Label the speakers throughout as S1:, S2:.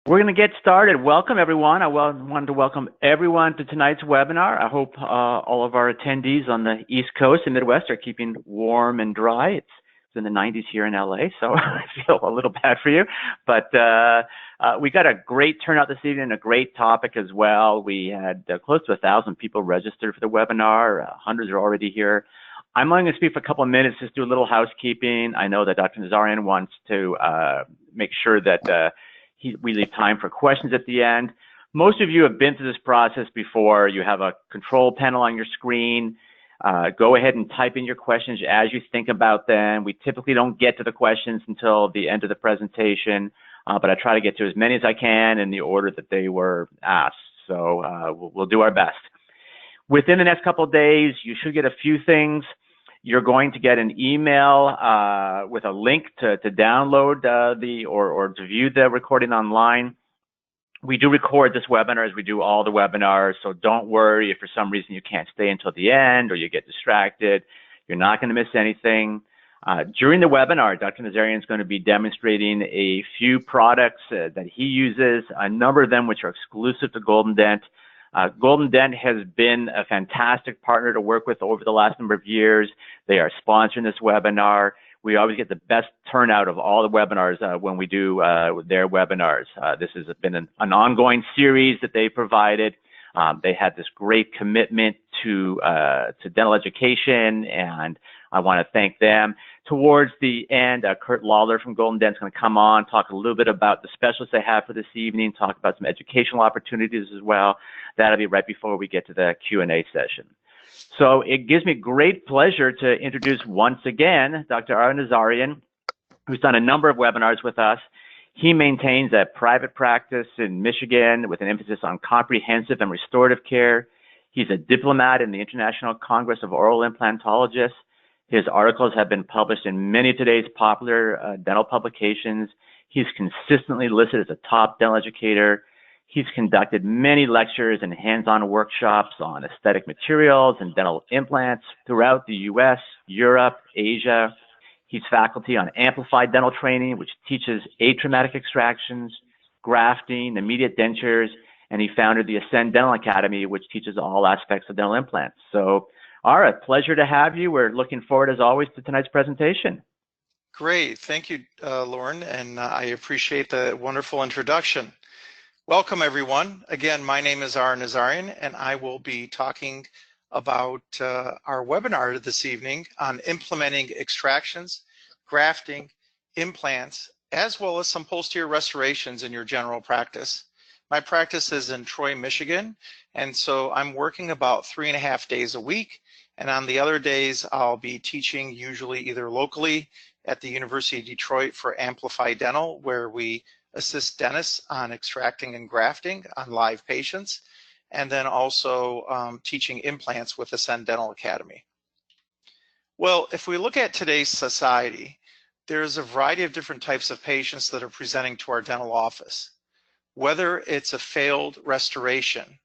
S1: We're going to get started. Welcome, everyone. I wanted to welcome everyone to tonight's webinar. I hope all of our attendees on the East Coast and Midwest are keeping warm and dry. It's in the 90s here in LA, so I feel a little bad for you. But we got a great turnout this evening, a great topic as well. We had close to 1,000 people registered for the webinar. Hundreds are already here. I'm only going to speak for a couple of minutes, just do a little housekeeping. I know that Dr. Nazarian wants to make sure that we leave time for questions at the end. Most of you have been through this process before. You have a control panel on your screen. Go ahead and type in your questions as you think about them. We typically don't get to the questions until the end of the presentation, but I try to get to as many as I can in the order that they were asked. So we'll do our best. Within the next couple of days, you should get a few things. You're going to get an email with a link to download or to view the recording online. We do record this webinar as we do all the webinars, so don't worry if for some reason you can't stay until the end or you get distracted. You're not going to miss anything. During the webinar, Dr. Nazarian is going to be demonstrating a few products that he uses, a number of them which are exclusive to GoldenDent. GoldenDent has been a fantastic partner to work with over the last number of years. They are sponsoring this webinar. We always get the best turnout of all the webinars when we do their webinars. This has been an ongoing series that they provided. They had this great commitment to dental education, and I want to thank them. Towards the end, Kurt Lawler from GoldenDent is going to come on, talk a little bit about the specialists they have for this evening, talk about some educational opportunities as well. That'll be right before we get to the Q&A session. So it gives me great pleasure to introduce once again Dr. Ara Nazarian, who's done a number of webinars with us. He maintains a private practice in Michigan with an emphasis on comprehensive and restorative care. He's a diplomat in the International Congress of Oral Implantologists. His articles have been published in many of today's popular dental publications. He's consistently listed as a top dental educator. He's conducted many lectures and hands-on workshops on aesthetic materials and dental implants throughout the US, Europe, Asia. He's faculty on amplified dental training, which teaches atraumatic extractions, grafting, immediate dentures, and he founded the Ascend Dental Academy, which teaches all aspects of dental implants. So, Ara, pleasure to have you. We're looking forward, as always, to tonight's presentation.
S2: Great. Thank you, Lorne, and I appreciate the wonderful introduction. Welcome, everyone. Again, my name is Ara Nazarian, and I will be talking about our webinar this evening on implementing extractions, grafting, implants, as well as some posterior restorations in your general practice. My practice is in Troy, Michigan, and so I'm working about 3.5 days a week, and on the other days I'll be teaching usually either locally at the University of Detroit for Amplified Dental, where we assist dentists on extracting and grafting on live patients, and then also teaching implants with Ascend Dental Academy. Well, if we look at today's society, there's a variety of different types of patients that are presenting to our dental office. Whether it's a failed restoration,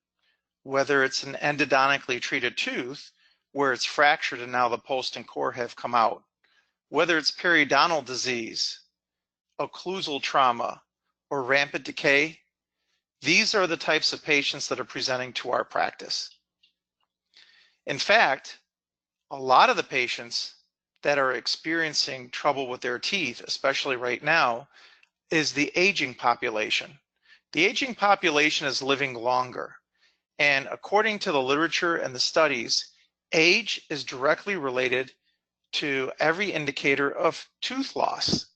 S2: whether it's an endodontically treated tooth where it's fractured and now the post and core have come out, whether it's periodontal disease, occlusal trauma, or rampant decay, these are the types of patients that are presenting to our practice. In fact, a lot of the patients that are experiencing trouble with their teeth, especially right now, is the aging population. The aging population is living longer, and according to the literature and the studies, age is directly related to every indicator of tooth loss.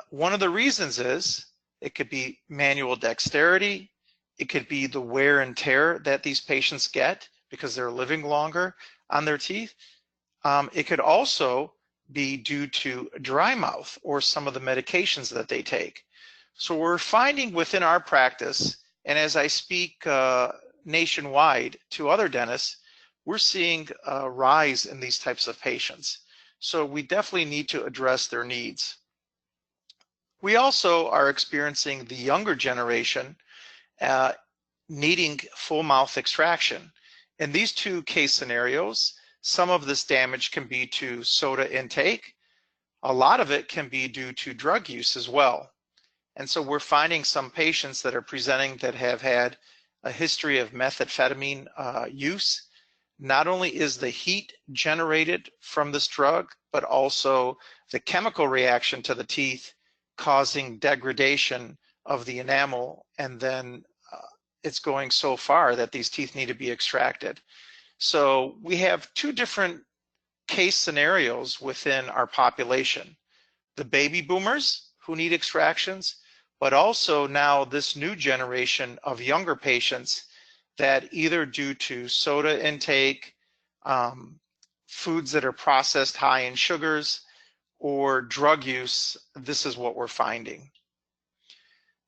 S2: One of the reasons is it could be manual dexterity, it could be the wear and tear that these patients get because they're living longer on their teeth. It could also be due to dry mouth or some of the medications that they take. So we're finding within our practice, and as I speak nationwide to other dentists, we're seeing a rise in these types of patients. So we definitely need to address their needs. We also are experiencing the younger generation needing full mouth extraction. In these two case scenarios, some of this damage can be to soda intake. A lot of it can be due to drug use as well. And so we're finding some patients that are presenting that have had a history of methamphetamine use. Not only is the heat generated from this drug, but also the chemical reaction to the teeth causing degradation of the enamel, and then it's going so far that these teeth need to be extracted. So we have two different case scenarios within our population. The baby boomers who need extractions, but also now this new generation of younger patients that either due to soda intake, foods that are processed high in sugars, or drug use, this is what we're finding.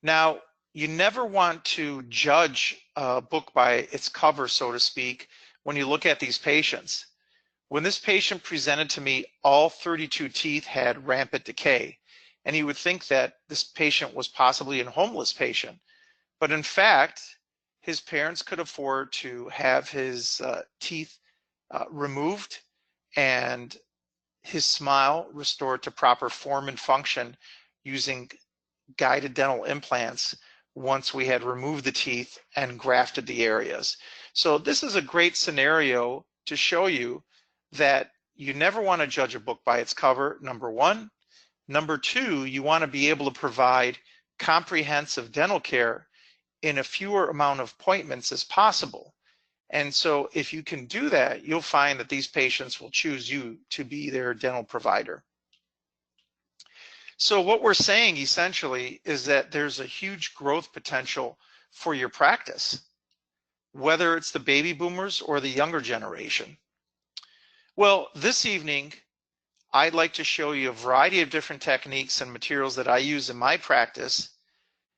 S2: Now, you never want to judge a book by its cover, so to speak, when you look at these patients. When this patient presented to me, all 32 teeth had rampant decay, and you would think that this patient was possibly a homeless patient. But in fact, his parents could afford to have his teeth removed and his smile restored to proper form and function using guided dental implants once we had removed the teeth and grafted the areas. So this is a great scenario to show you that you never want to judge a book by its cover, number one. Number two, you want to be able to provide comprehensive dental care in a fewer amount of appointments as possible. And so if you can do that, you'll find that these patients will choose you to be their dental provider. So what we're saying essentially is that there's a huge growth potential for your practice, whether it's the baby boomers or the younger generation. Well, this evening, I'd like to show you a variety of different techniques and materials that I use in my practice.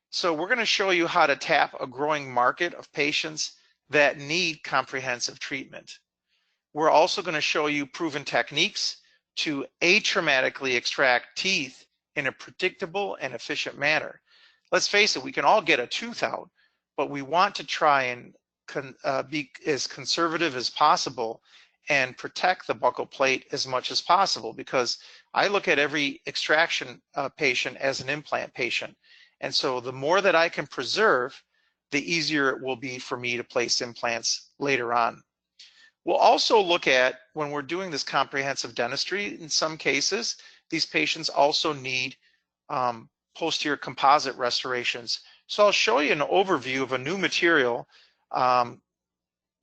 S2: So we're going to show you how to tap a growing market of patients that need comprehensive treatment. We're also going to show you proven techniques to atraumatically extract teeth in a predictable and efficient manner. Let's face it, we can all get a tooth out, but we want to try and be as conservative as possible and protect the buccal plate as much as possible, because I look at every extraction patient as an implant patient. And so the more that I can preserve, the easier it will be for me to place implants later on. We'll also look at, when we're doing this comprehensive dentistry, in some cases, these patients also need posterior composite restorations. So I'll show you an overview of a new material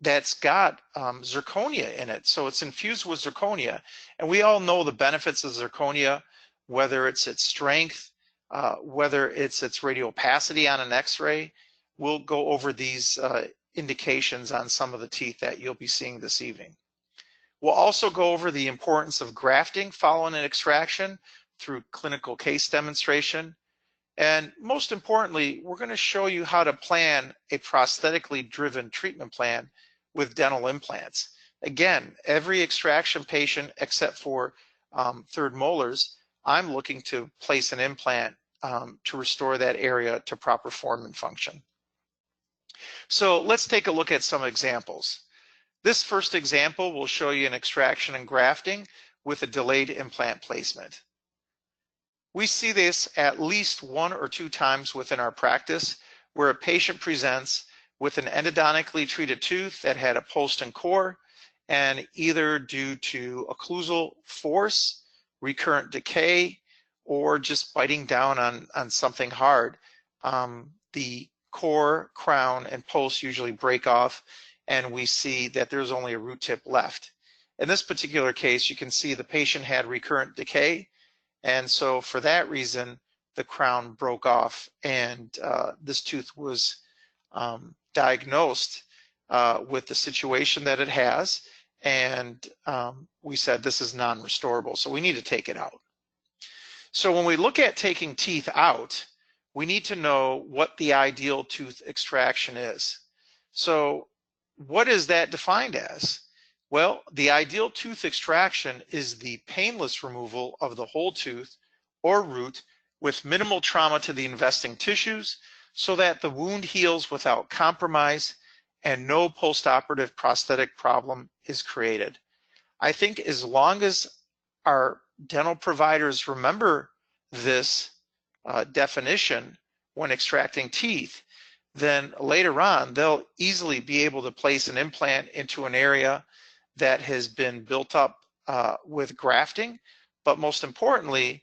S2: that's got zirconia in it. So it's infused with zirconia. And we all know the benefits of zirconia, whether it's its strength, whether it's its radiopacity on an x-ray. We'll go over these indications on some of the teeth that you'll be seeing this evening. We'll also go over the importance of grafting following an extraction through clinical case demonstration. And most importantly, we're going to show you how to plan a prosthetically driven treatment plan with dental implants. Again, every extraction patient except for third molars, I'm looking to place an implant to restore that area to proper form and function. So let's take a look at some examples. This first example will show you an extraction and grafting with a delayed implant placement. We see this at least 1 or 2 times within our practice, where a patient presents with an endodontically treated tooth that had a post and core, and either due to occlusal force, recurrent decay, or just biting down on something hard, the core, crown, and post usually break off, and we see that there's only a root tip left. In this particular case, you can see the patient had recurrent decay, and so for that reason, the crown broke off, and this tooth was diagnosed with the situation that it has, and we said this is non-restorable, so we need to take it out. So when we look at taking teeth out, we need to know what the ideal tooth extraction is. So what is that defined as? Well, the ideal tooth extraction is the painless removal of the whole tooth or root with minimal trauma to the investing tissues, so that the wound heals without compromise and no postoperative prosthetic problem is created. I think as long as our dental providers remember this, definition when extracting teeth, then later on they'll easily be able to place an implant into an area that has been built up with grafting. But most importantly,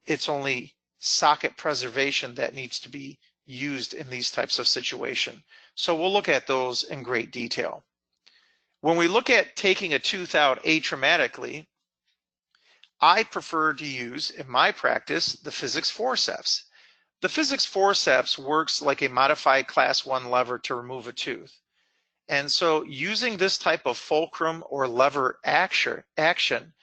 S2: it's only socket preservation that needs to be used in these types of situations. So we'll look at those in great detail. When we look at taking a tooth out atraumatically, I prefer to use, in my practice, the physics forceps. The physics forceps works like a modified class 1 lever to remove a tooth. And so using this type of fulcrum or lever action,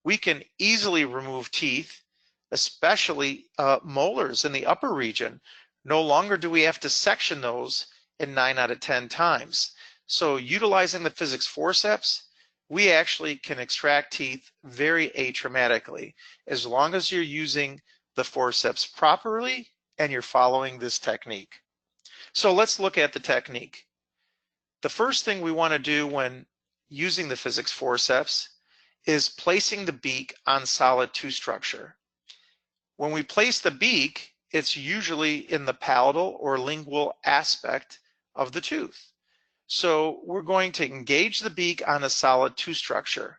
S2: we can easily remove teeth, especially molars in the upper region. No longer do we have to section those in 9 out of 10 times. So utilizing the physics forceps, we actually can extract teeth very atraumatically as long as you're using the forceps properly and you're following this technique. So let's look at the technique. The first thing we want to do when using the physics forceps is placing the beak on solid tooth structure. When we place the beak, it's usually in the palatal or lingual aspect of the tooth. So we're going to engage the beak on a solid tooth structure.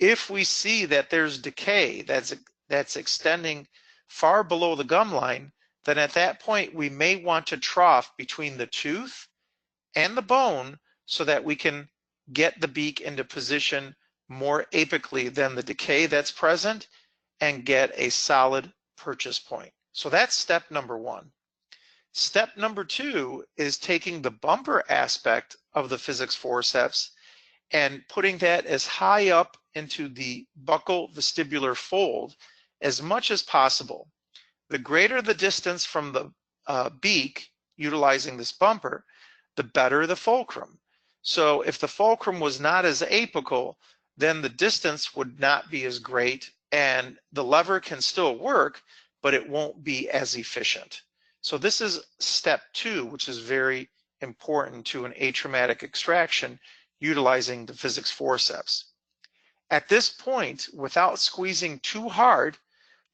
S2: If we see that there's decay that's extending far below the gum line, then at that point we may want to trough between the tooth and the bone so that we can get the beak into position more apically than the decay that's present and get a solid purchase point. So that's step number 1. Step number 2 is taking the bumper aspect of the physics forceps and putting that as high up into the buccal vestibular fold as much as possible. The greater the distance from the beak utilizing this bumper, the better the fulcrum. So if the fulcrum was not as apical, then the distance would not be as great and the lever can still work, but it won't be as efficient. So this is step 2, which is very important to an atraumatic extraction utilizing the physics forceps. At this point, without squeezing too hard,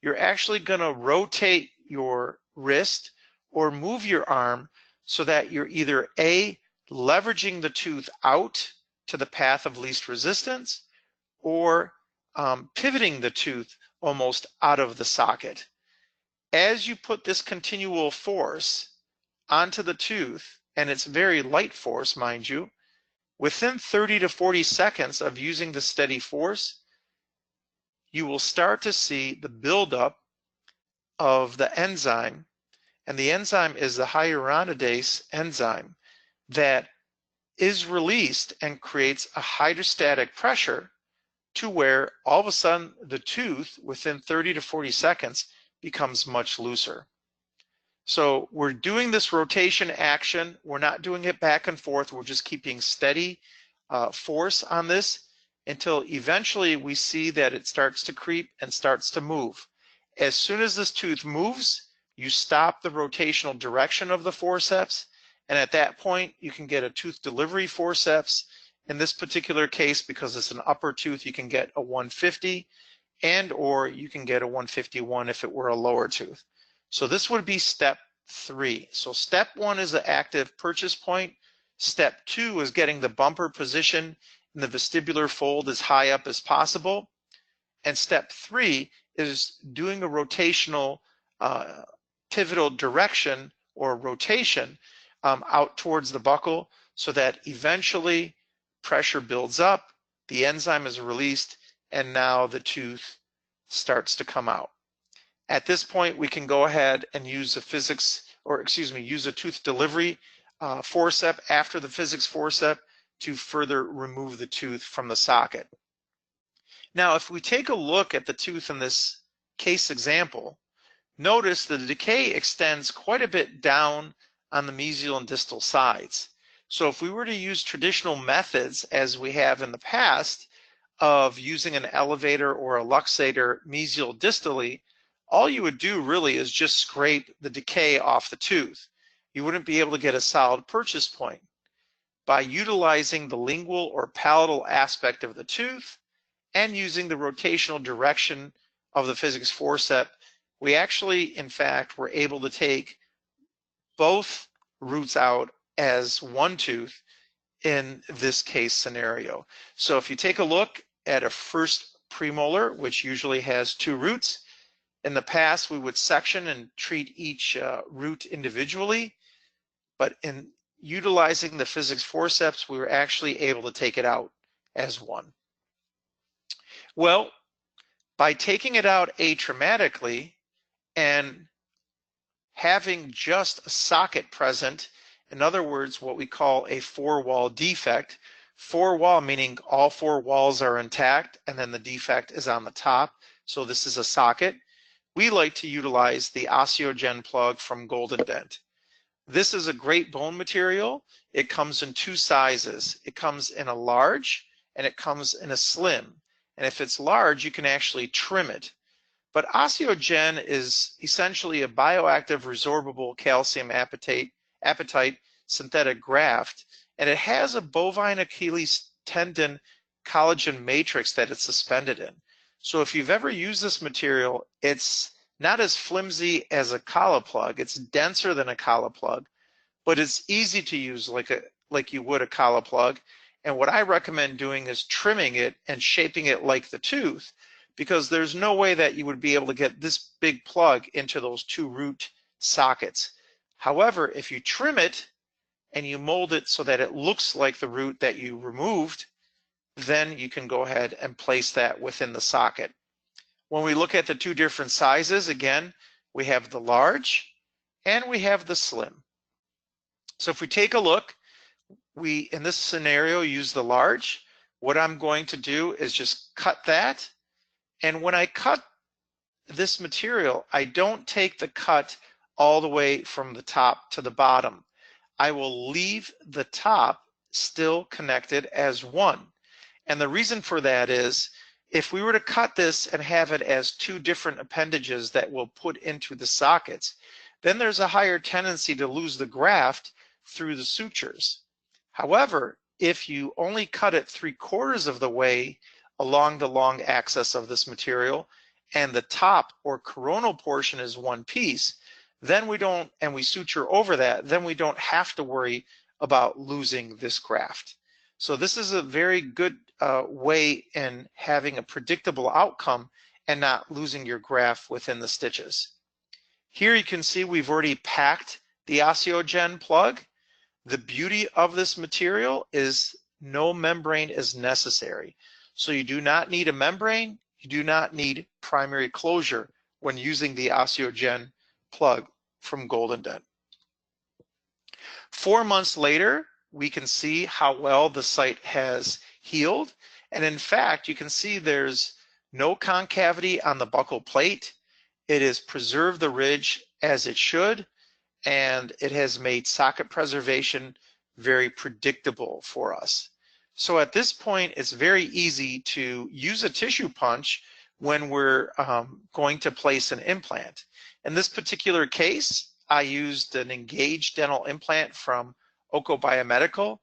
S2: you're actually going to rotate your wrist or move your arm so that you're either A, leveraging the tooth out to the path of least resistance, or pivoting the tooth almost out of the socket. As you put this continual force onto the tooth, and it's very light force, mind you, within 30 to 40 seconds of using the steady force, you will start to see the buildup of the enzyme, and the enzyme is the hyaluronidase enzyme that is released and creates a hydrostatic pressure to where all of a sudden the tooth within 30 to 40 seconds becomes much looser. So we're doing this rotation action. We're not doing it back and forth. We're just keeping steady force on this until eventually we see that it starts to creep and starts to move. As soon as this tooth moves, you stop the rotational direction of the forceps, and at that point you can get a tooth delivery forceps. In this particular case, because it's an upper tooth, you can get a 150, and or you can get a 151 if it were a lower tooth. So this would be step 3. So step 1 is the active purchase point. Step 2 is getting the bumper position in the vestibular fold as high up as possible. And step 3 is doing a rotational pivotal direction or rotation out towards the buccal so that eventually pressure builds up, the enzyme is released, and now the tooth starts to come out. At this point, we can go ahead and use use a tooth delivery forcep after the physics forcep to further remove the tooth from the socket. Now, if we take a look at the tooth in this case example, notice that the decay extends quite a bit down on the mesial and distal sides. So if we were to use traditional methods as we have in the past of using an elevator or a luxator mesial distally, all you would do really is just scrape the decay off the tooth. You wouldn't be able to get a solid purchase point. By utilizing the lingual or palatal aspect of the tooth and using the rotational direction of the physics forcep, we actually, in fact, were able to take both roots out as one tooth in this case scenario. So if you take a look at a first premolar, which usually has 2 roots, in the past we would section and treat each root individually, but in utilizing the physics forceps, we were actually able to take it out as one. Well, by taking it out atraumatically and having just a socket present, in other words, what we call a 4-wall defect, 4-wall meaning all 4 walls are intact and then the defect is on the top, so this is a socket, we like to utilize the Osteogen plug from GoldenDent. This is a great bone material. It comes in 2 sizes. It comes in a large and it comes in a slim. And if it's large, you can actually trim it. But Osteogen is essentially a bioactive resorbable calcium apatite synthetic graft, and it has a bovine Achilles tendon collagen matrix that it's suspended in. So if you've ever used this material, it's not as flimsy as a collar plug. It's denser than a collar plug, but it's easy to use like you would a collar plug. And what I recommend doing is trimming it and shaping it like the tooth, because there's no way that you would be able to get this big plug into those 2 root sockets. However, if you trim it and you mold it so that it looks like the root that you removed, then you can go ahead and place that within the socket. When we look at the 2 different sizes, again, we have the large and we have the slim. So if we take a look, we, in this scenario, use the large. What I'm going to do is just cut that. And when I cut this material, I don't take the cut all the way from the top to the bottom. I will leave the top still connected as one. And the reason for that is, if we were to cut this and have it as 2 different appendages that we'll put into the sockets, then there's a higher tendency to lose the graft through the sutures. However, if you only cut it 3/4 of the way along the long axis of this material, and the top or coronal portion is one piece, then we suture over that, then we don't have to worry about losing this graft. So this is a very good way in having a predictable outcome and not losing your graft within the stitches. Here you can see we've already packed the Osteogen plug. The beauty of this material is no membrane is necessary. So you do not need a membrane, you do not need primary closure when using the Osteogen plug from GoldenDent. 4 months later, we can see how well the site has healed. And in fact, you can see there's no concavity on the buccal plate. It has preserved the ridge as it should, and it has made socket preservation very predictable for us. So at this point, it's very easy to use a tissue punch when we're going to place an implant. In this particular case, I used an Engage dental implant from Oko Biomedical.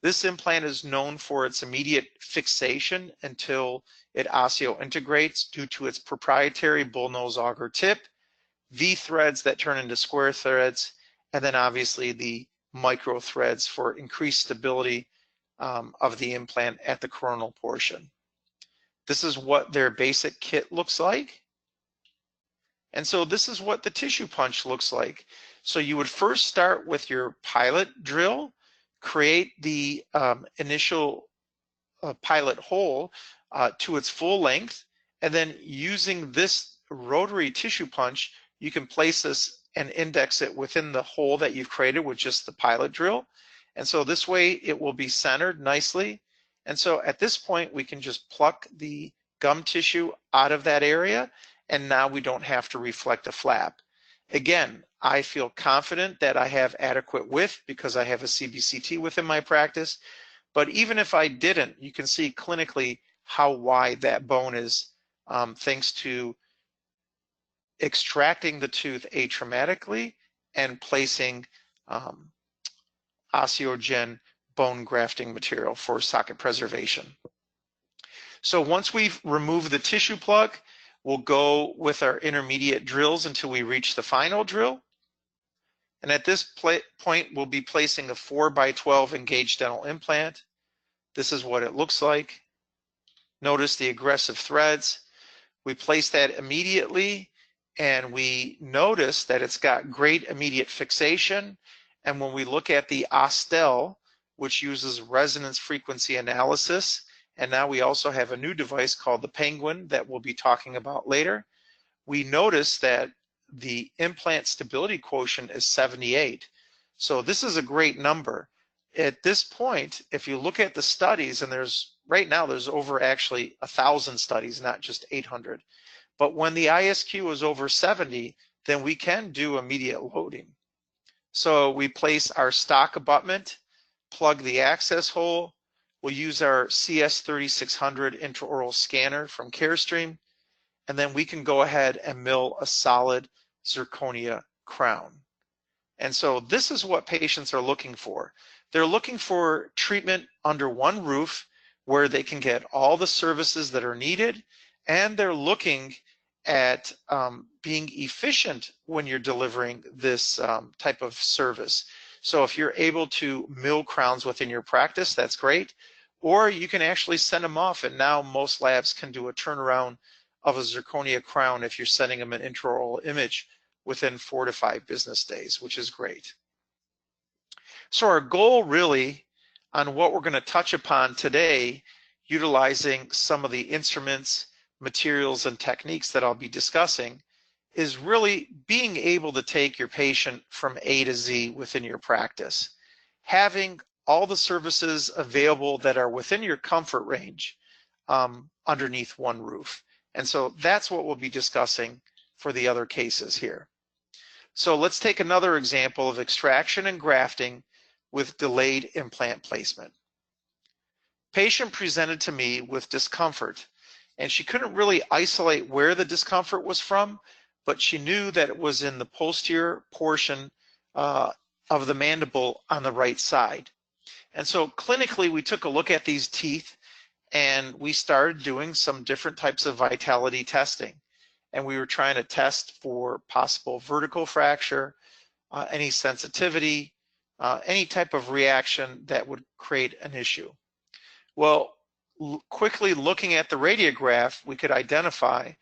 S2: This implant is known for its immediate fixation until it osseointegrates due to its proprietary bullnose auger tip, V threads that turn into square threads, and then obviously the micro threads for increased stability of the implant at the coronal portion. This is what their basic kit looks like. And so this is what the tissue punch looks like. So you would first start with your pilot drill, create the initial pilot hole to its full length, and then using this rotary tissue punch, you can place this and index it within the hole that you've created with just the pilot drill. And so this way it will be centered nicely. And so at this point, we can just pluck the gum tissue out of that area, and now we don't have to reflect a flap. Again, I feel confident that I have adequate width because I have a CBCT within my practice. But even if I didn't, you can see clinically how wide that bone is thanks to extracting the tooth atraumatically and placing Osteogen bone grafting material for socket preservation. So once we've removed the tissue plug, We'll go with our intermediate drills until we reach the final drill. And at this point, we'll be placing a 4x12 engaged dental implant. This is what it looks like. Notice the aggressive threads. We place that immediately, and we notice that it's got great immediate fixation. And when we look at the Ostel, which uses resonance frequency analysis, and now we also have a new device called the Penguin that we'll be talking about later, we notice that the implant stability quotient is 78. So this is a great number. At this point, if you look at the studies, and right now there's over actually 1,000 studies, not just 800. But when the ISQ is over 70, then we can do immediate loading. So we place our stock abutment, plug the access hole. We'll use our CS3600 intraoral scanner from Carestream, and then we can go ahead and mill a solid zirconia crown. And so this is what patients are looking for. They're looking for treatment under one roof where they can get all the services that are needed, and they're looking at being efficient when you're delivering this type of service. So if you're able to mill crowns within your practice, that's great. Or you can actually send them off, and now most labs can do a turnaround of a zirconia crown if you're sending them an intraoral image within 4 to 5 business days, which is great. So our goal really on what we're going to touch upon today, utilizing some of the instruments, materials, and techniques that I'll be discussing, is really being able to take your patient from A to Z within your practice. Having all the services available that are within your comfort range underneath one roof. And so that's what we'll be discussing for the other cases here. So let's take another example of extraction and grafting with delayed implant placement. Patient presented to me with discomfort, and she couldn't really isolate where the discomfort was from, but she knew that it was in the posterior portion of the mandible on the right side. And so clinically, we took a look at these teeth, and we started doing some different types of vitality testing. And we were trying to test for possible vertical fracture, any sensitivity, any type of reaction that would create an issue. Well, quickly looking at the radiograph, we could identify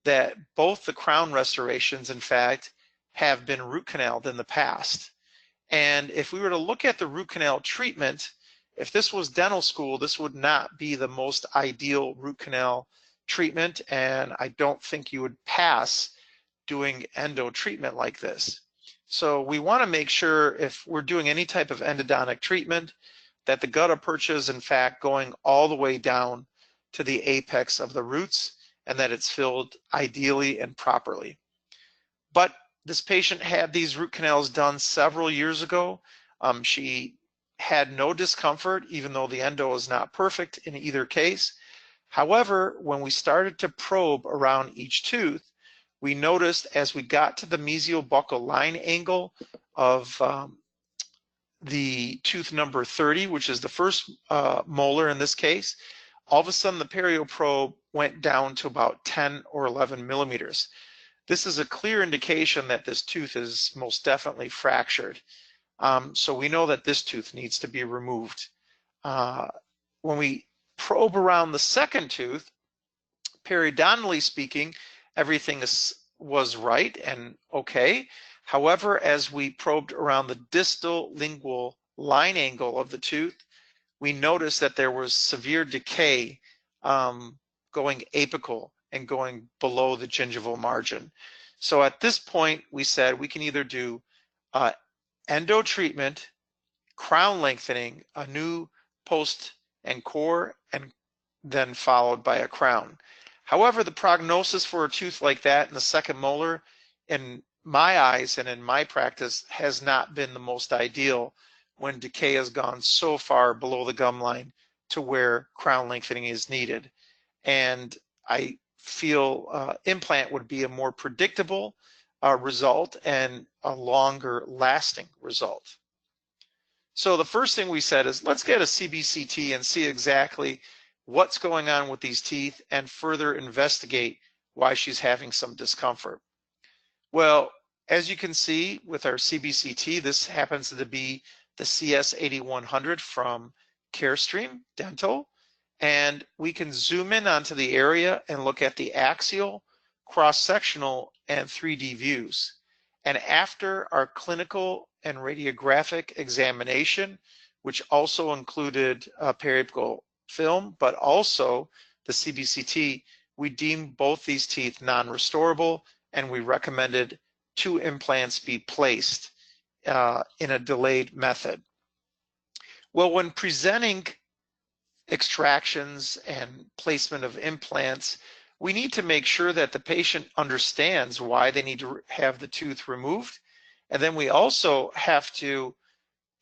S2: that both the crown restorations, in fact, have been root canaled in the past. And if we were to look at the root canal treatment, if this was dental school, this would not be the most ideal root canal treatment, and I don't think you would pass doing endo treatment like this. So we want to make sure if we're doing any type of endodontic treatment that the gutta percha is in fact going all the way down to the apex of the roots, and that it's filled ideally and properly. But this patient had these root canals done several years ago. She had no discomfort, even though the endo is not perfect in either case. However, when we started to probe around each tooth, we noticed as we got to the mesial-buccal line angle of the tooth number 30, which is the first molar in this case, all of a sudden the perio probe went down to about 10 or 11 millimeters. This is a clear indication that this tooth is most definitely fractured. So we know that this tooth needs to be removed. When we probe around the second tooth, periodontally speaking, everything was right and okay. However, as we probed around the distal lingual line angle of the tooth, we noticed that there was severe decay going apical and going below the gingival margin. So at this point, we said we can either do endo treatment, crown lengthening, a new post and core, and then followed by a crown. However, the prognosis for a tooth like that in the second molar, in my eyes and in my practice, has not been the most ideal when decay has gone so far below the gum line to where crown lengthening is needed. And I feel implant would be a more predictable result and a longer lasting result. So the first thing we said is let's get a CBCT and see exactly what's going on with these teeth and further investigate why she's having some discomfort. Well, as you can see with our CBCT, this happens to be the CS8100 from Carestream Dental. And we can zoom in onto the area and look at the axial, cross-sectional, and 3D views. And after our clinical and radiographic examination, which also included periapical film, but also the CBCT, we deemed both these teeth non-restorable, and we recommended 2 implants be placed in a delayed method. Well, when presenting extractions and placement of implants, we need to make sure that the patient understands why they need to have the tooth removed. And then we also have to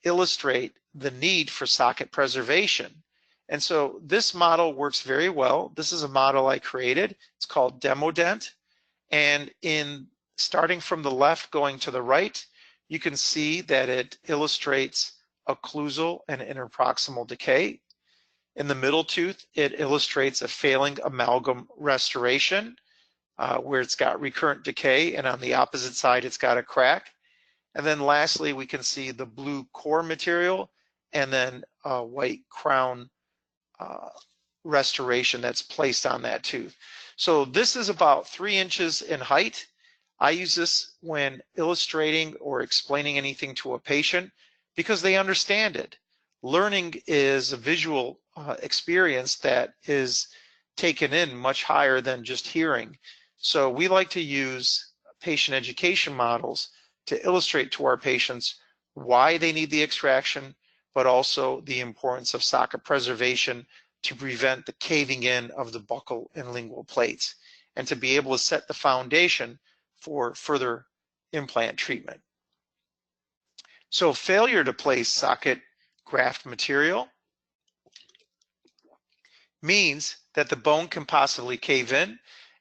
S2: illustrate the need for socket preservation. And so this model works very well. This is a model I created. It's called GoldenDent. And in starting from the left going to the right, you can see that it illustrates occlusal and interproximal decay. In the middle tooth, it illustrates a failing amalgam restoration where it's got recurrent decay, and on the opposite side, it's got a crack. And then lastly, we can see the blue core material and then a white crown restoration that's placed on that tooth. So this is about 3 inches in height. I use this when illustrating or explaining anything to a patient because they understand it. Learning is a visual experience that is taken in much higher than just hearing. So we like to use patient education models to illustrate to our patients why they need the extraction, but also the importance of socket preservation to prevent the caving in of the buccal and lingual plates, and to be able to set the foundation for further implant treatment. So failure to place socket graft material means that the bone can possibly cave in,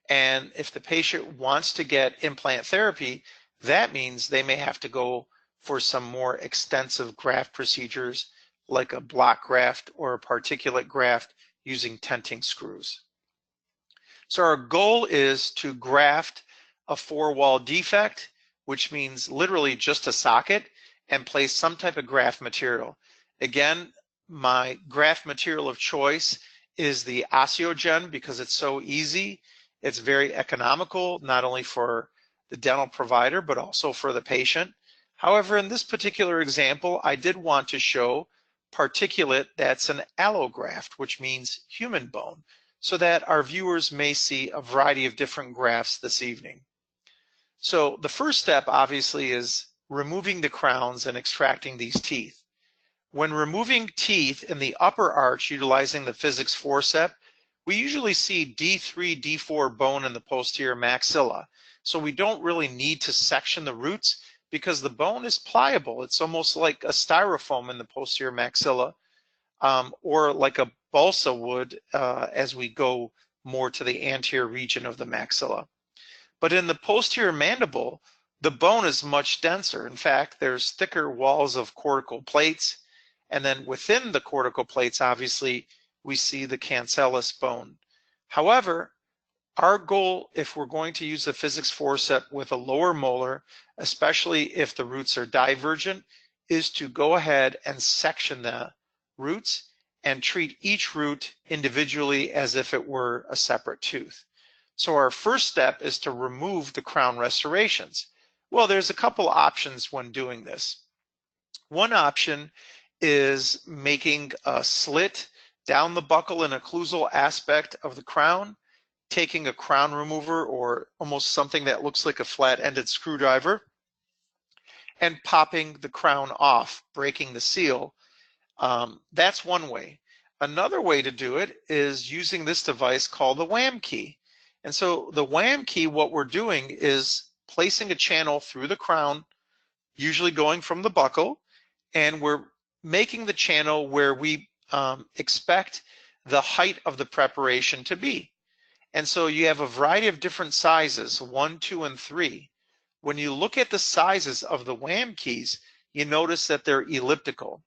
S2: and if the patient wants to get implant therapy, that means they may have to go for some more extensive graft procedures like a block graft or a particulate graft using tenting screws. So our goal is to graft a 4-wall defect, which means literally just a socket, and place some type of graft material. Again, my graft material of choice is the Osteogen because it's so easy. It's very economical, not only for the dental provider, but also for the patient. However, in this particular example, I did want to show particulate that's an allograft, which means human bone, so that our viewers may see a variety of different grafts this evening. So the first step, obviously, is removing the crowns and extracting these teeth. When removing teeth in the upper arch utilizing the physics forceps, we usually see D3, D4 bone in the posterior maxilla. So we don't really need to section the roots because the bone is pliable. It's almost like a styrofoam in the posterior maxilla, or like a balsa wood as we go more to the anterior region of the maxilla. But in the posterior mandible, the bone is much denser. In fact, there's thicker walls of cortical plates. And then within the cortical plates, obviously, we see the cancellous bone. However, our goal, if we're going to use the physics forceps with a lower molar, especially if the roots are divergent, is to go ahead and section the roots and treat each root individually as if it were a separate tooth. So our first step is to remove the crown restorations. Well, there's a couple options when doing this. One option is making a slit down the buccal and occlusal aspect of the crown, taking a crown remover or almost something that looks like a flat-ended screwdriver, and popping the crown off, breaking the seal. That's one way. Another way to do it is using this device called the WAM key. And so the WAM key, what we're doing is placing a channel through the crown, usually going from the buccal, and we're making the channel where we expect the height of the preparation to be. And so you have a variety of different sizes, 1, 2, and 3. When you look at the sizes of the WAM keys, you notice that they're elliptical.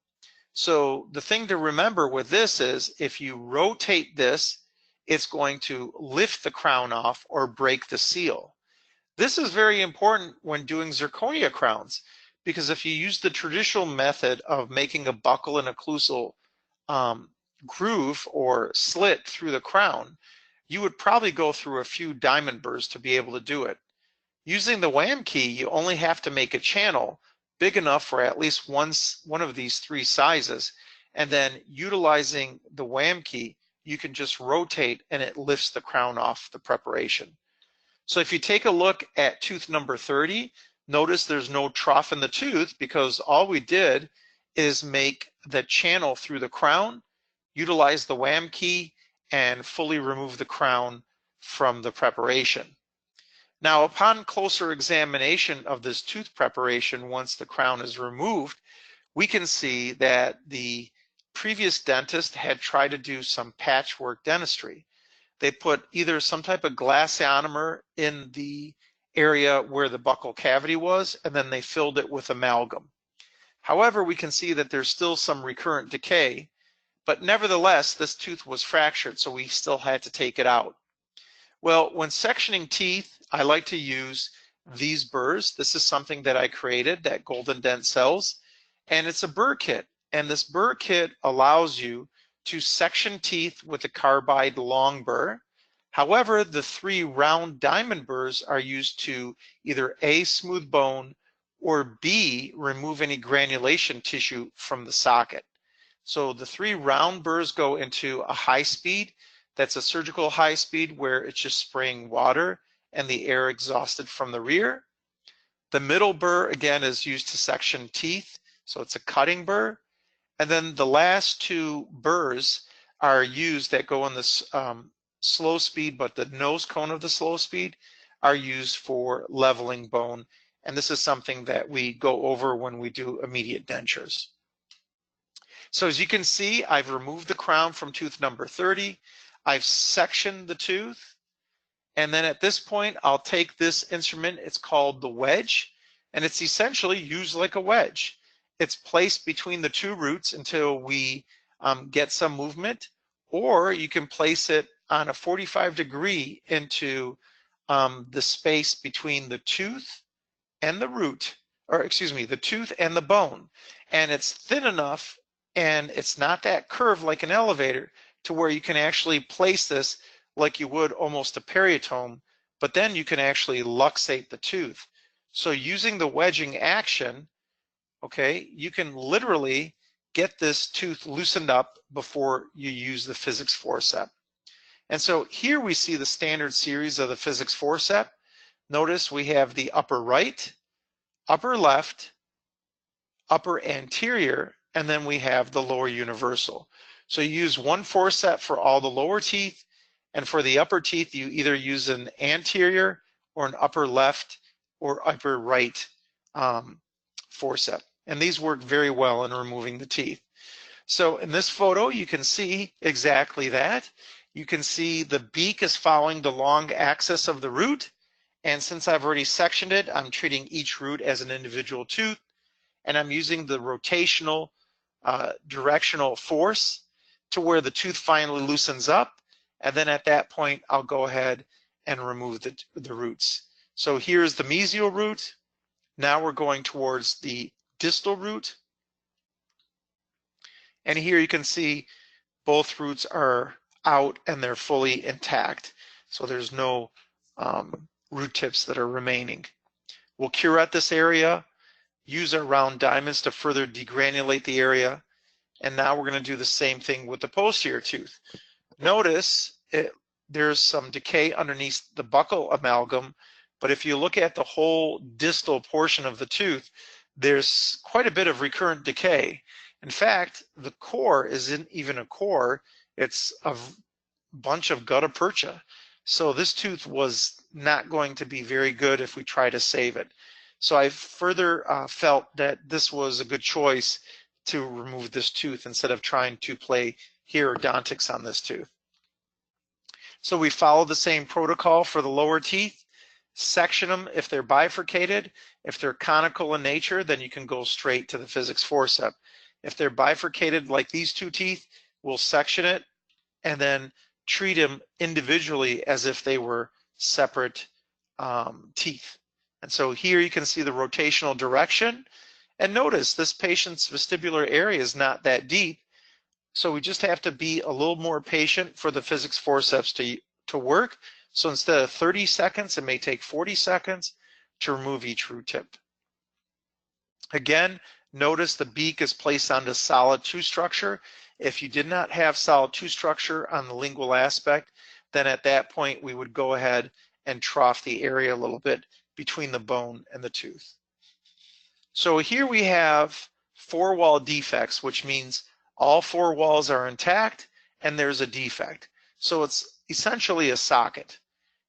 S2: So the thing to remember with this is if you rotate this it's going to lift the crown off or break the seal. This is very important when doing zirconia crowns, because if you use the traditional method of making a buckle and occlusal groove or slit through the crown, you would probably go through a few diamond burrs to be able to do it. Using the WAM key, you only have to make a channel big enough for at least one of these three sizes, and then utilizing the WAM key, you can just rotate and it lifts the crown off the preparation. So if you take a look at tooth number 30, notice there's no trough in the tooth because all we did is make the channel through the crown, utilize the WAM key, and fully remove the crown from the preparation. Now, upon closer examination of this tooth preparation, once the crown is removed, we can see that the previous dentist had tried to do some patchwork dentistry. They put either some type of glass ionomer in the area where the buccal cavity was, and then they filled it with amalgam. However, we can see that there's still some recurrent decay, but nevertheless, this tooth was fractured, so we still had to take it out. Well, when sectioning teeth, I like to use these burrs. This is something that I created that GoldenDent sells, and it's a burr kit. And this burr kit allows you to section teeth with a carbide long burr. However, the 3 round diamond burrs are used to either A, smooth bone, or B, remove any granulation tissue from the socket. So the 3 round burrs go into a high speed. That's a surgical high speed where it's just spraying water and the air exhausted from the rear. The middle burr, again, is used to section teeth, so it's a cutting burr. And then the last 2 burrs are used that go on the slow speed, but the nose cone of the slow speed are used for leveling bone. And this is something that we go over when we do immediate dentures. So as you can see, I've removed the crown from tooth number 30. I've sectioned the tooth. And then at this point, I'll take this instrument. It's called the wedge, and it's essentially used like a wedge. It's placed between the 2 roots until we get some movement, or you can place it on a 45-degree into the space between the tooth and the root, or excuse me, the tooth and the bone. And it's thin enough and it's not that curved like an elevator to where you can actually place this like you would almost a periotome, but then you can actually luxate the tooth. So using the wedging action, okay, you can literally get this tooth loosened up before you use the physics forceps. And so here we see the standard series of the physics forceps. Notice we have the upper right, upper left, upper anterior, and then we have the lower universal. So you use one forceps for all the lower teeth, and for the upper teeth, you either use an anterior or an upper left or upper right forceps. And these work very well in removing the teeth. So in this photo, you can see exactly that. You can see the beak is following the long axis of the root. And since I've already sectioned it, I'm treating each root as an individual tooth. And I'm using the rotational directional force to where the tooth finally loosens up. And then at that point, I'll go ahead and remove the roots. So here's the mesial root. Now we're going towards the distal root. And here you can see both roots are out and they're fully intact. So there's no root tips that are remaining. We'll curette this area, use our round diamonds to further degranulate the area. And now we're going to do the same thing with the posterior tooth. Notice there's some decay underneath the buccal amalgam, but if you look at the whole distal portion of the tooth, there's quite a bit of recurrent decay. In fact, the core isn't even a core, it's a bunch of gutta percha. So this tooth was not going to be very good if we try to save it. So I further felt that this was a good choice to remove this tooth instead of trying to play periodontics on this tooth. So we follow the same protocol for the lower teeth. Section them if they're bifurcated. If they're conical in nature, then you can go straight to the physics forceps. If they're bifurcated like these 2 teeth, we'll section it and then treat them individually as if they were separate teeth. And so here you can see the rotational direction. And notice this patient's vestibular area is not that deep. So we just have to be a little more patient for the physics forceps to work. So instead of 30 seconds, it may take 40 seconds to remove each root tip. Again, notice the beak is placed onto solid tooth structure. If you did not have solid tooth structure on the lingual aspect, then at that point we would go ahead and trough the area a little bit between the bone and the tooth. So here we have 4 wall defects, which means all 4 walls are intact and there's a defect. So it's essentially a socket.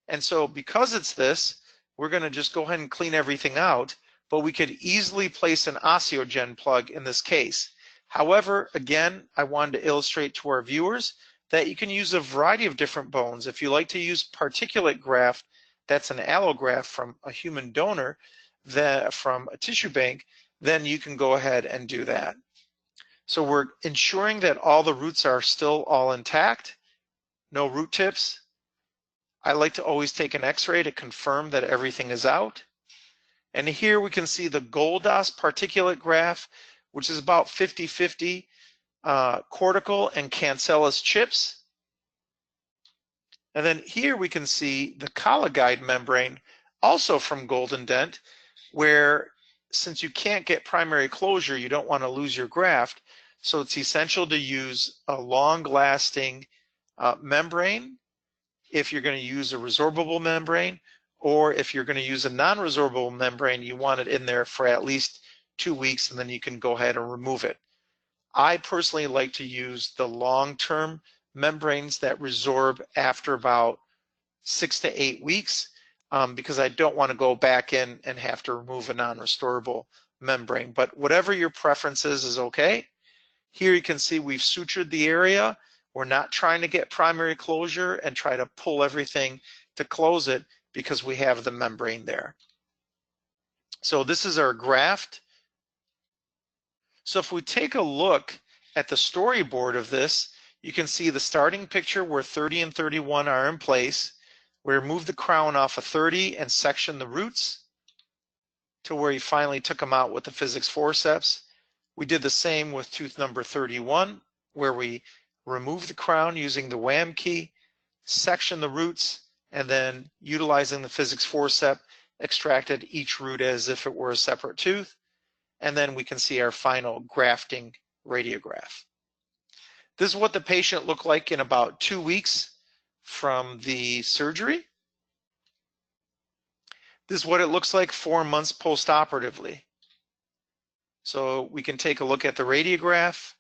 S2: And so because it's this, we're going to just go ahead and clean everything out, but we could easily place an osteogen plug in this case. However, again, I wanted to illustrate to our viewers that you can use a variety of different bones. If you like to use particulate graft, that's an allograft from a human donor, from a tissue bank, then you can go ahead and do that. So we're ensuring that all the roots are still all intact, no root tips. I like to always take an x-ray to confirm that everything is out. And here we can see the Goldos particulate graft, which is about 50-50 cortical and cancellous chips. And then here we can see the colloguide membrane, also from GoldenDent, where since you can't get primary closure, you don't want to lose your graft. So it's essential to use a long-lasting membrane if you're going to use a resorbable membrane, or if you're going to use a non-resorbable membrane, you want it in there for at least 2 weeks, and then you can go ahead and remove it. I personally like to use the long-term membranes that resorb after about 6 to 8 weeks because I don't want to go back in and have to remove a non-restorable membrane. But whatever your preference is okay. Here you can see we've sutured the area. We're not trying to get primary closure and try to pull everything to close it because we have the membrane there. So this is our graft. So if we take a look at the storyboard of this, you can see the starting picture where 30 and 31 are in place. We remove the crown off of 30 and section the roots to where he finally took them out with the physics forceps. We did the same with tooth number 31, where we remove the crown using the wham key, section the roots, and then utilizing the physics forceps, extracted each root as if it were a separate tooth. And then we can see our final grafting radiograph. This is what the patient looked like in about 2 weeks from the surgery. This is what it looks like 4 months post-operatively. So we can take a look at the radiograph.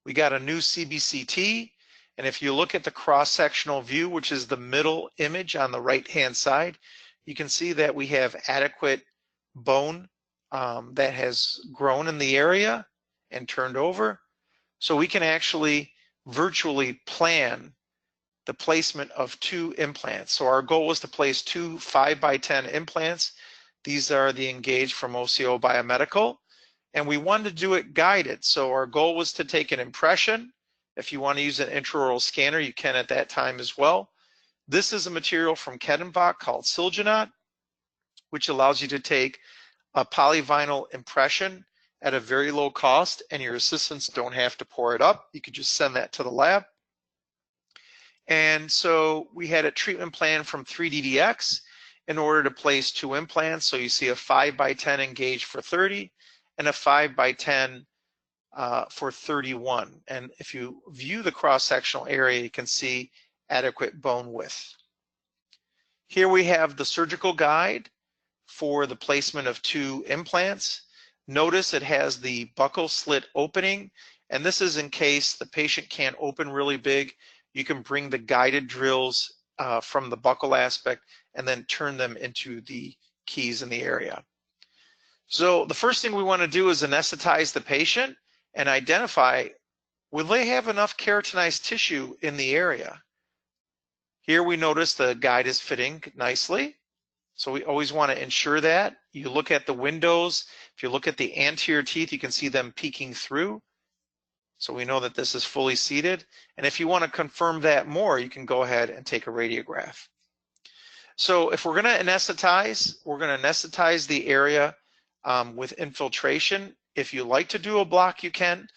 S2: We got a new CBCT, and if you look at the cross-sectional view, which is the middle image on the right-hand side, you can see that we have adequate bone that has grown in the area and turned over. So we can actually virtually plan the placement of 2 implants. So our goal was to place 2 5x10 implants. These are the Engage from OCO Biomedical. And we wanted to do it guided. So our goal was to take an impression. If you want to use an intraoral scanner, you can at that time as well. This is a material from Kedenbach called Silginat, which allows you to take a polyvinyl impression at a very low cost, and your assistants don't have to pour it up. You could just send that to the lab. And so we had a treatment plan from 3DDX in order to place 2 implants. So you see a 5x10 Engage for 30 and a 5x10 for 31. And if you view the cross-sectional area, you can see adequate bone width. Here we have the surgical guide for the placement of 2 implants. Notice it has the buccal slit opening, and this is in case the patient can't open really big. You can bring the guided drills from the buccal aspect and then turn them into the keys in the area. So the first thing we want to do is anesthetize the patient and identify, will they have enough keratinized tissue in the area? Here we notice the guide is fitting nicely. So we always want to ensure that. You look at the windows. If you look at the anterior teeth, you can see them peeking through. So we know that this is fully seated. And if you want to confirm that more, you can go ahead and take a radiograph. So if we're going to anesthetize, we're going to anesthetize the area with infiltration. If you like to do a block, you can,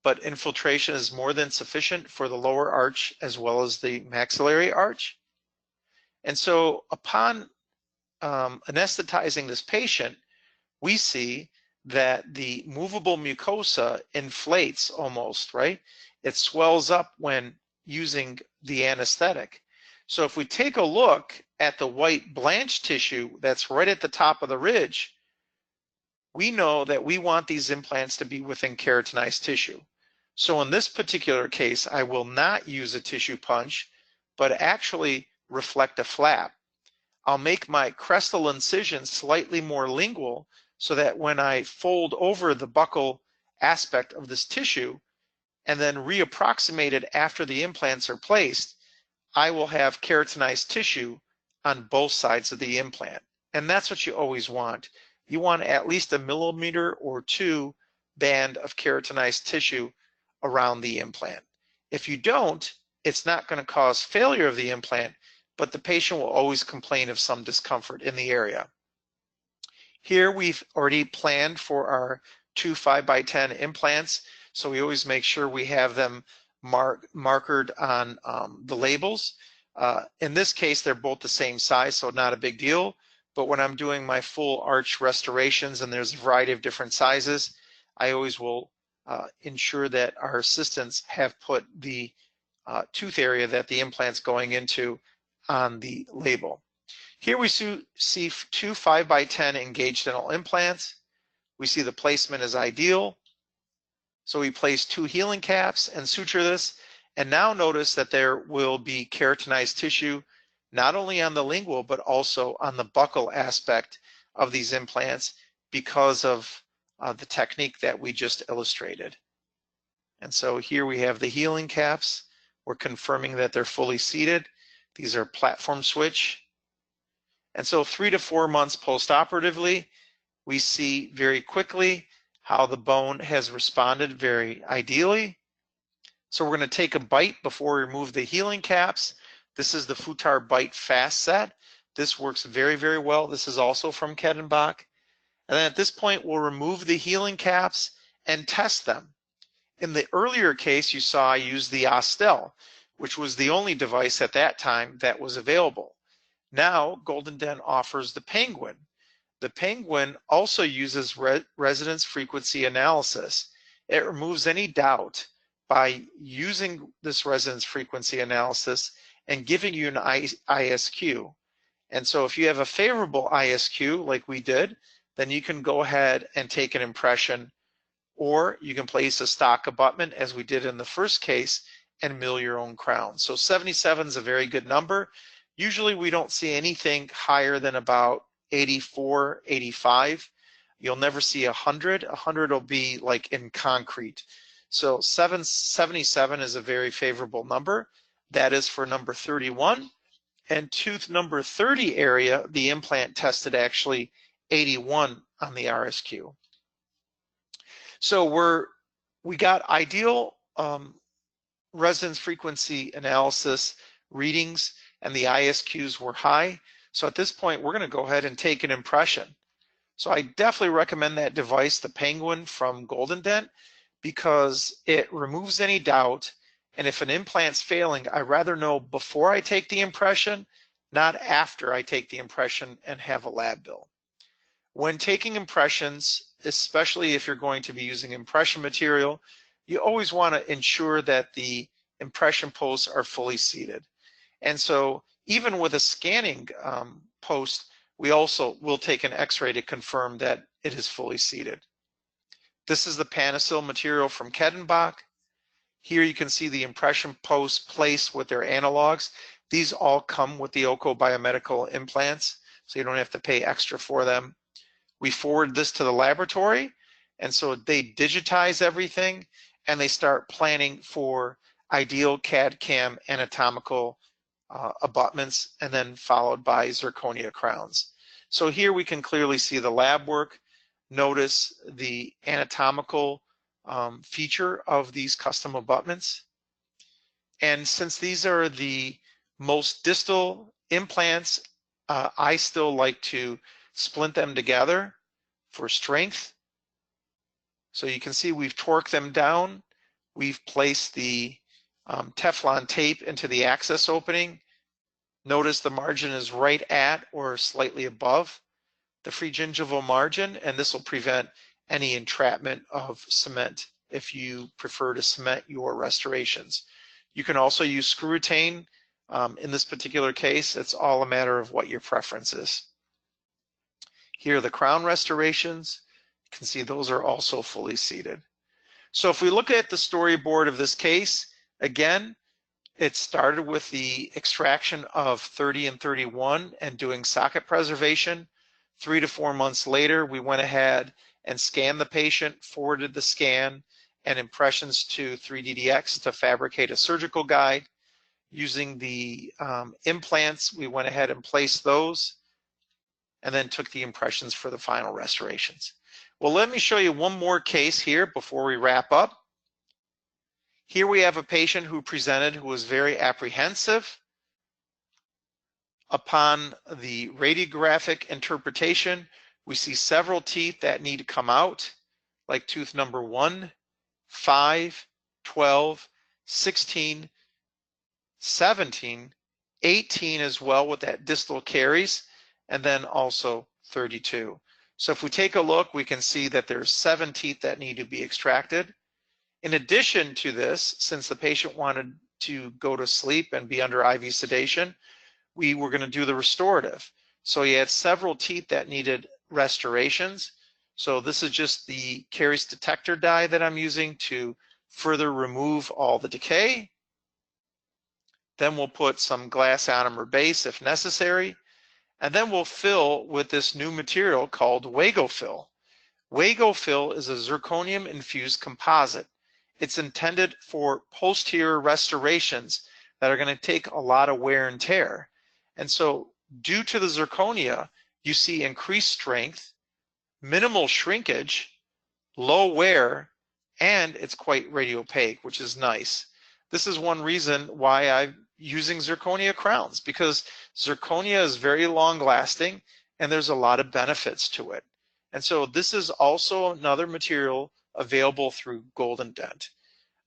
S2: but infiltration is more than sufficient for the lower arch as well as the maxillary arch. And so upon anesthetizing this patient, we see that the movable mucosa inflates almost, right? It swells up when using the anesthetic. So if we take a look at the white blanched tissue that's right at the top of the ridge, we know that we want these implants to be within keratinized tissue. So in this particular case, I will not use a tissue punch, but actually reflect a flap. I'll make my crestal incision slightly more lingual so that when I fold over the buccal aspect of this tissue and then reapproximate it after the implants are placed, I will have keratinized tissue on both sides of the implant. And that's what you always want. You want at least 1 millimeter or 2 band of keratinized tissue around the implant. If you don't, it's not going to cause failure of the implant, but the patient will always complain of some discomfort in the area. Here we've already planned for our 2 5x10 implants, so we always make sure we have them markered on the labels. In this case, they're both the same size, so not a big deal. But when I'm doing my full arch restorations, and there's a variety of different sizes, I always will ensure that our assistants have put the tooth area that the implant's going into on the label. Here we see 2 5x10 engaged dental implants. We see the placement is ideal. So we place 2 healing caps and suture this. And now notice that there will be keratinized tissue, not only on the lingual, but also on the buccal aspect of these implants because of the technique that we just illustrated. And so here we have the healing caps. We're confirming that they're fully seated. These are platform switch. And so 3 to 4 months post-operatively, we see very quickly how the bone has responded very ideally. So we're going to take a bite before we remove the healing caps. This is the Futar Bite Fast Set. This works very, very well. This is also from Kettenbach. And then at this point, we'll remove the healing caps and test them. In the earlier case, you saw I used the Ostel, which was the only device at that time that was available. Now, GoldenDent offers the Penguin. The Penguin also uses resonance frequency analysis. It removes any doubt by using this resonance frequency analysis and giving you an ISQ. And so if you have a favorable ISQ like we did, then you can go ahead and take an impression, or you can place a stock abutment as we did in the first case and mill your own crown. So 77 is a very good number. Usually we don't see anything higher than about 84, 85. You'll never see 100. 100 will be like in concrete. So 77 is a very favorable number. That is for number 31. And tooth number 30 area, the implant tested actually 81 on the RSQ. So we got ideal resonance frequency analysis readings, and the ISQs were high. So at this point, we're going to go ahead and take an impression. So I definitely recommend that device, the Penguin from GoldenDent, because it removes any doubt. And if an implant's failing, I'd rather know before I take the impression, not after I take the impression and have a lab bill. When taking impressions, especially if you're going to be using impression material, you always want to ensure that the impression posts are fully seated. And so even with a scanning post, we also will take an x-ray to confirm that it is fully seated. This is the Panasil material from Kettenbach. Here you can see the impression posts placed with their analogs. These all come with the Oko Biomedical implants, so you don't have to pay extra for them. We forward this to the laboratory, and so they digitize everything, and they start planning for ideal CAD/CAM anatomical abutments, and then followed by zirconia crowns. So here we can clearly see the lab work. Notice the anatomical feature of these custom abutments. And since these are the most distal implants, I still like to splint them together for strength. So you can see we've torqued them down. We've placed the Teflon tape into the access opening. Notice the margin is right at or slightly above the free gingival margin, and this will prevent any entrapment of cement if you prefer to cement your restorations. You can also use screw retain. In this particular case, it's all a matter of what your preference is. Here are the crown restorations. You can see those are also fully seated. So if we look at the storyboard of this case, again, it started with the extraction of 30 and 31 and doing socket preservation. 3 to 4 months later, we went ahead and scanned the patient, forwarded the scan and impressions to 3DDX to fabricate a surgical guide. Using the implants, we went ahead and placed those and then took the impressions for the final restorations. Well, let me show you one more case here before we wrap up. Here we have a patient who presented who was very apprehensive. Upon the radiographic interpretation, we see several teeth that need to come out, like tooth number 1, 5, 12, 16, 17, 18 as well with that distal caries, and then also 32. So if we take a look, we can see that there's 7 teeth that need to be extracted. In addition to this, since the patient wanted to go to sleep and be under IV sedation, we were going to do the restorative. So he had several teeth that needed restorations. So this is just the caries detector die that I'm using to further remove all the decay. Then we'll put some glass ionomer base if necessary. And then we'll fill with this new material called WagoFill. WagoFill is a zirconium infused composite. It's intended for posterior restorations that are going to take a lot of wear and tear. And so due to the zirconia, you see increased strength, minimal shrinkage, low wear, and it's quite radiopaque, which is nice. This is one reason why I'm using zirconia crowns, because zirconia is very long lasting and there's a lot of benefits to it. And so this is also another material available through GoldenDent.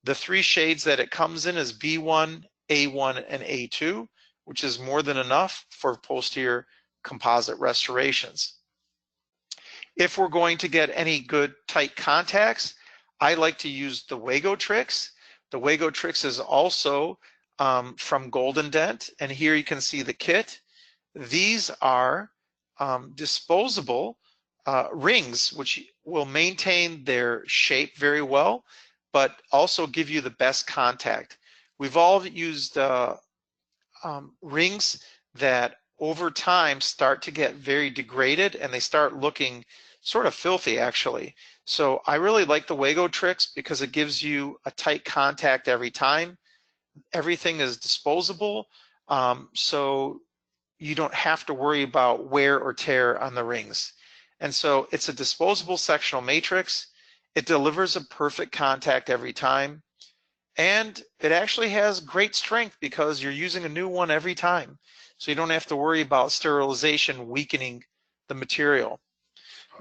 S2: The 3 shades that it comes in is B1, A1, and A2, which is more than enough for posterior composite restorations. If we're going to get any good tight contacts, I like to use the Wagotrix. The Wagotrix is also from GoldenDent, and here you can see the kit. These are disposable rings, which will maintain their shape very well, but also give you the best contact. We've all used rings that over time start to get very degraded and they start looking sort of filthy actually. So I really like the Wagotrix because it gives you a tight contact every time. Everything is disposable, so you don't have to worry about wear or tear on the rings. And so it's a disposable sectional matrix. It delivers a perfect contact every time. And it actually has great strength because you're using a new one every time. So you don't have to worry about sterilization weakening the material.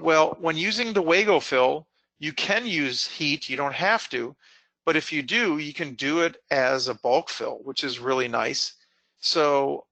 S2: Well, when using the WagoFill, you can use heat, you don't have to, but if you do, you can do it as a bulk fill, which is really nice. So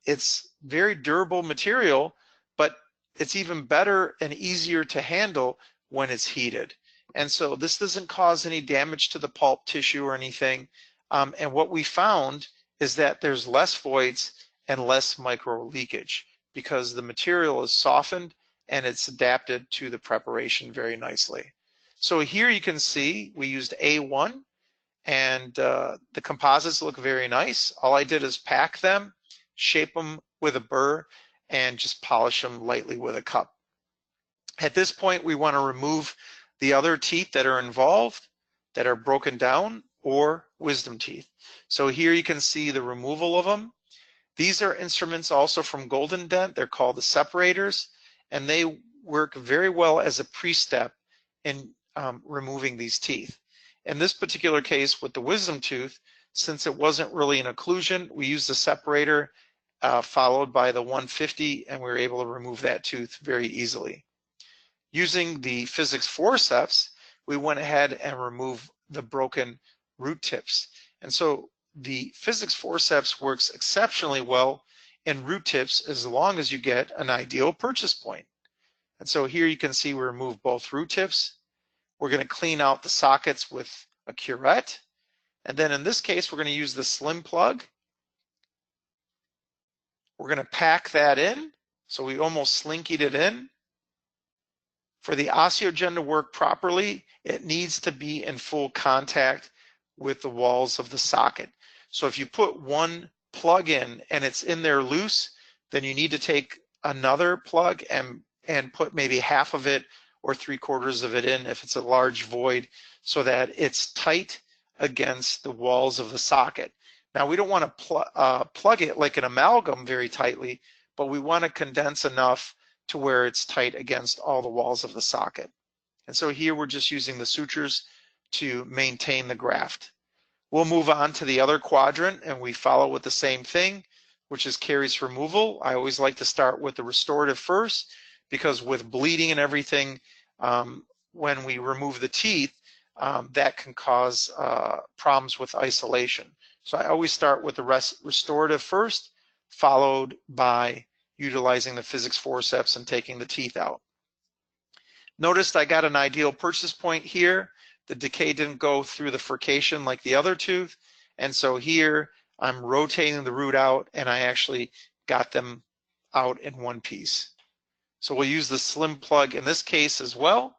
S2: it's very durable material, but it's even better and easier to handle when it's heated. And so this doesn't cause any damage to the pulp tissue or anything. And what we found is that there's less voids and less micro leakage because the material is softened and it's adapted to the preparation very nicely. So here you can see we used A1 and the composites look very nice. All I did is pack them, shape them with a burr, and just polish them lightly with a cup. At this point, we want to remove the other teeth that are involved that are broken down or wisdom teeth. So here you can see the removal of them. These are instruments also from GoldenDent. They're called the separators, and they work very well as a pre-step in removing these teeth. In this particular case with the wisdom tooth, since it wasn't really an occlusion, we used the separator followed by the 150, and we were able to remove that tooth very easily. Using the physics forceps, we went ahead and removed the broken root tips. And so the physics forceps works exceptionally well in root tips as long as you get an ideal purchase point. And so here you can see we remove both root tips. We're going to clean out the sockets with a curette. And then in this case, we're going to use the slim plug. We're going to pack that in. So we almost slinkied it in. For the osteogen to work properly, it needs to be in full contact with the walls of the socket. So if you put one plug in and it's in there loose, then you need to take another plug and put maybe half of it or 3/4 of it in if it's a large void, so that it's tight against the walls of the socket. Now we don't want to plug it like an amalgam very tightly, but we want to condense enough to where it's tight against all the walls of the socket. And so here we're just using the sutures to maintain the graft. We'll move on to the other quadrant and we follow with the same thing, which is caries removal. I always like to start with the restorative first, because with bleeding and everything, when we remove the teeth, that can cause problems with isolation. So I always start with the restorative first, followed by utilizing the physics forceps and taking the teeth out. Notice I got an ideal purchase point here. The decay didn't go through the furcation like the other tooth. And so here I'm rotating the root out and I actually got them out in one piece. So we'll use the slim plug in this case as well.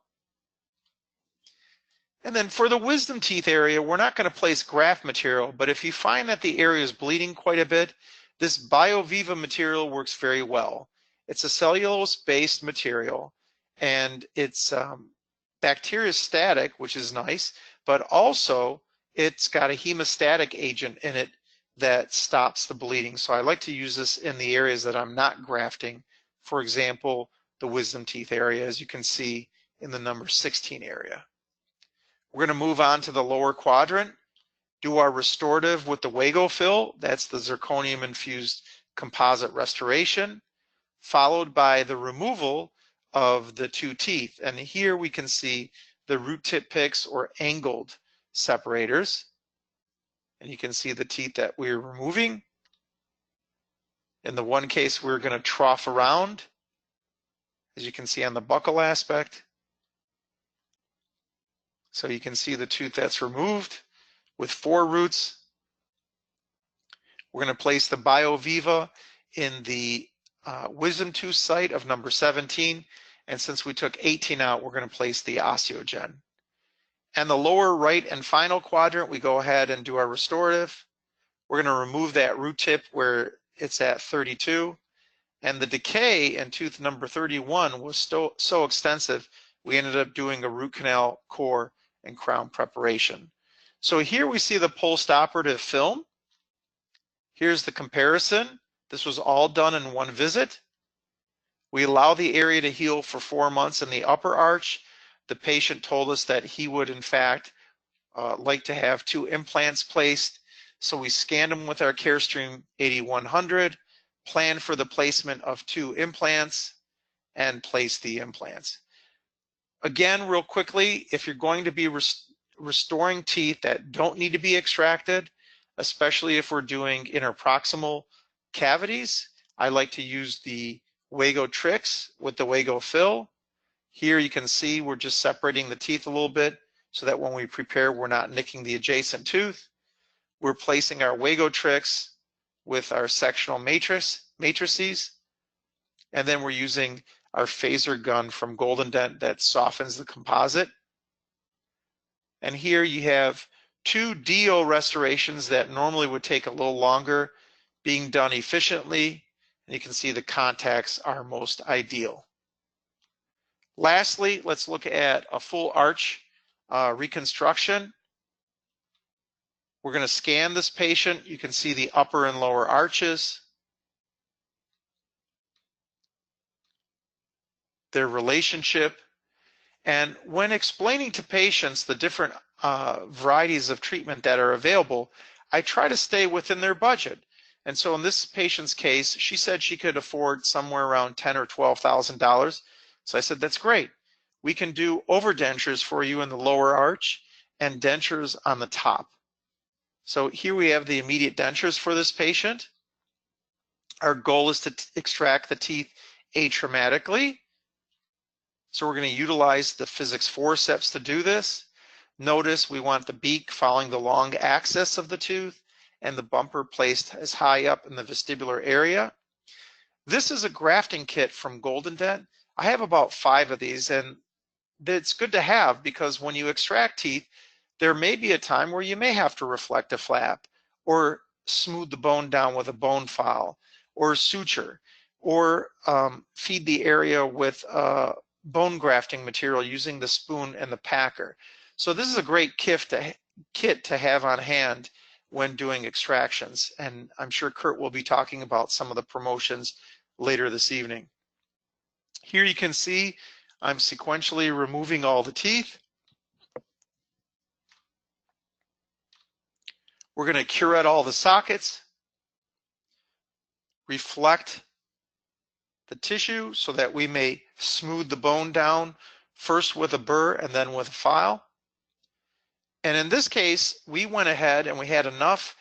S2: And then for the wisdom teeth area, we're not going to place graft material, but if you find that the area is bleeding quite a bit, this BioViva material works very well. It's a cellulose-based material, and it's bacteriostatic, which is nice, but also it's got a hemostatic agent in it that stops the bleeding. So I like to use this in the areas that I'm not grafting. For example, the wisdom teeth area, as you can see in the number 16 area. We're going to move on to the lower quadrant, do our restorative with the Wago fill. That's the zirconium infused composite restoration, followed by the removal of the two teeth. And here we can see the root tip picks or angled separators. And you can see the teeth that we're removing. In the one case, we're going to trough around, as you can see on the buccal aspect. So you can see the tooth that's removed with 4 roots. We're going to place the BioViva in the wisdom tooth site of number 17. And since we took 18 out, we're going to place the osteogen. And the lower right and final quadrant, we go ahead and do our restorative. We're going to remove that root tip where it's at 32. And the decay in tooth number 31 was so extensive, we ended up doing a root canal core and crown preparation. So here we see the post-operative film. Here's the comparison. This was all done in one visit. We allow the area to heal for 4 months in the upper arch. The patient told us that he would, in fact, like to have 2 implants placed. So we scanned him with our Carestream 8100, planned for the placement of 2 implants, and placed the implants. Again, real quickly, if you're going to be restoring teeth that don't need to be extracted, especially if we're doing interproximal cavities, I like to use the Wago tricks with the Wago fill. Here you can see we're just separating the teeth a little bit so that when we prepare, we're not nicking the adjacent tooth. We're placing our Wago tricks with our sectional matrices, and then we're using our phaser gun from GoldenDent that softens the composite. And here you have 2 DO restorations that normally would take a little longer being done efficiently. And you can see the contacts are most ideal. Lastly, let's look at a full arch reconstruction. We're going to scan this patient. You can see the upper and lower arches, their relationship, And when explaining to patients the different varieties of treatment that are available, I try to stay within their budget. And so in this patient's case, she said she could afford somewhere around $10,000 or $12,000. So I said, that's great. We can do overdentures for you in the lower arch and dentures on the top. So here we have the immediate dentures for this patient. Our goal is to extract the teeth atraumatically. So we're going to utilize the physics forceps to do this. Notice we want the beak following the long axis of the tooth and the bumper placed as high up in the vestibular area. This is a grafting kit from GoldenDent. I have about 5 of these, and it's good to have because when you extract teeth, there may be a time where you may have to reflect a flap or smooth the bone down with a bone file or suture or feed the area with bone grafting material using the spoon and the packer. So this is a great kit to have on hand when doing extractions. And I'm sure Kurt will be talking about some of the promotions later this evening. Here you can see I'm sequentially removing all the teeth. We're going to curette all the sockets, reflect the tissue so that we may smooth the bone down first with a burr and then with a file. And in this case, we went ahead and we had enough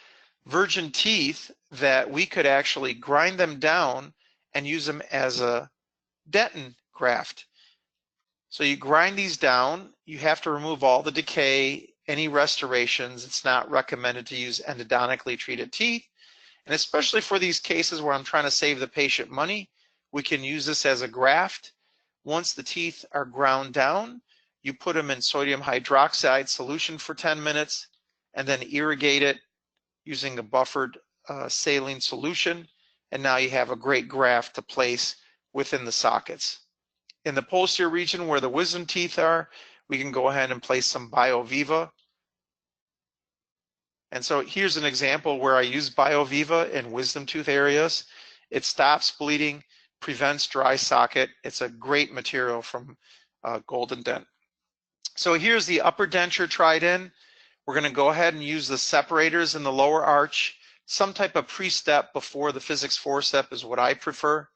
S2: virgin teeth that we could actually grind them down and use them as a dentin graft. So you grind these down, you have to remove all the decay, any restorations. It's not recommended to use endodontically treated teeth. And especially for these cases where I'm trying to save the patient money, we can use this as a graft. Once the teeth are ground down, you put them in sodium hydroxide solution for 10 minutes and then irrigate it using a buffered saline solution. And now you have a great graft to place within the sockets. In the posterior region where the wisdom teeth are, we can go ahead and place some BioViva. And so here's an example where I use BioViva in wisdom tooth areas. It stops bleeding, prevents dry socket. It's a great material from GoldenDent. So here's the upper denture tried in. We're going to go ahead and use the separators in the lower arch. Some type of pre-step before the physics forcep is what I prefer.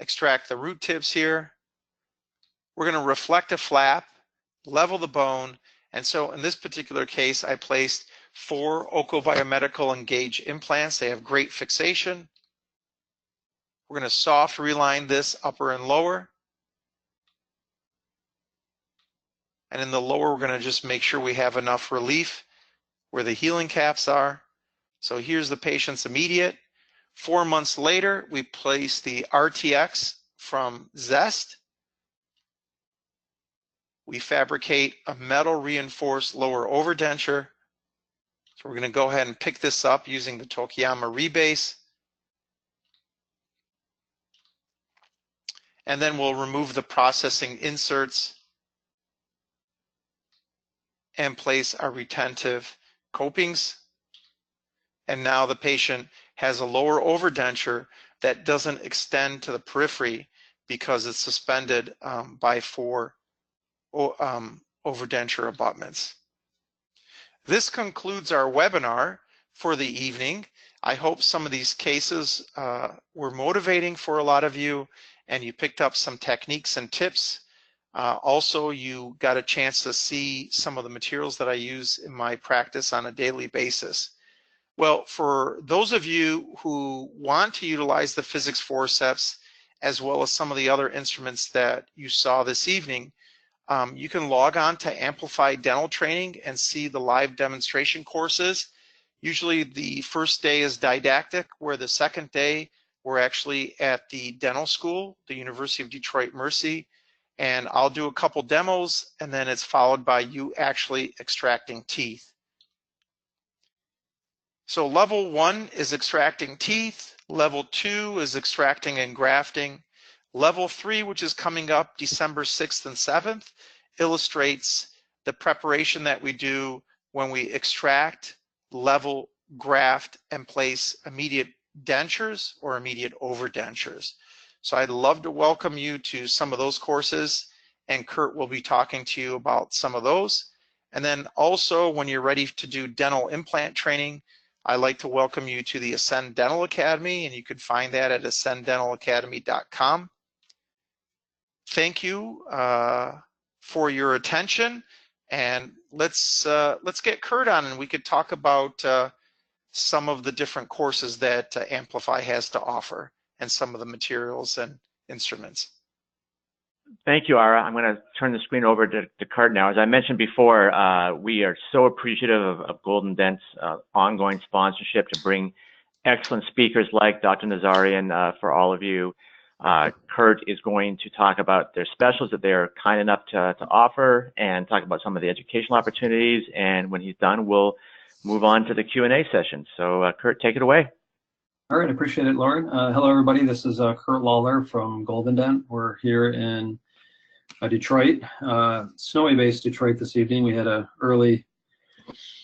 S2: Extract the root tips here. We're going to reflect a flap, level the bone, and so in this particular case, I placed 4 Oco Biomedical Engage implants. They have great fixation. We're going to soft reline this upper and lower. And in the lower, we're going to just make sure we have enough relief where the healing caps are. So here's the patient's immediate. 4 months later, we place the RTX from Zest. We fabricate a metal reinforced lower overdenture. So we're going to go ahead and pick this up using the Tokiyama rebase. And then we'll remove the processing inserts and place our retentive copings. And now the patient has a lower overdenture that doesn't extend to the periphery because it's suspended by 4 overdenture abutments. This concludes our webinar for the evening. I hope some of these cases were motivating for a lot of you and you picked up some techniques and tips. Also, you got a chance to see some of the materials that I use in my practice on a daily basis. Well, for those of you who want to utilize the physics forceps as well as some of the other instruments that you saw this evening, you can log on to Amplify Dental Training and see the live demonstration courses. Usually the first day is didactic, where the second day we're actually at the dental school, the University of Detroit Mercy, and I'll do a couple demos and then it's followed by you actually extracting teeth. So level 1 is extracting teeth, level 2 is extracting and grafting. Level 3, which is coming up December 6th and 7th, illustrates the preparation that we do when we extract, level, graft, and place immediate dentures or immediate overdentures. So I'd love to welcome you to some of those courses. and Kurt will be talking to you about some of those. And then also, when you're ready to do dental implant training, I'd like to welcome you to the Ascend Dental Academy, and you can find that at ascenddentalacademy.com. Thank you for your attention, and let's get Kurt on, and we could talk about some of the different courses that Amplify has to offer and some of the materials and instruments.
S1: Thank you, Ara. I'm going to turn the screen over to Kurt now. As I mentioned before, we are so appreciative of GoldenDent's ongoing sponsorship to bring excellent speakers like Dr. Nazarian for all of you. Kurt is going to talk about their specials that they're kind enough to offer and talk about some of the educational opportunities. And when he's done, we'll move on to the Q&A session. So Kurt, take it away.
S3: All right, appreciate it, Lauren. Hello, everybody. This is Kurt Lawler from GoldenDent. We're here in Detroit, snowy-based Detroit this evening. We had a early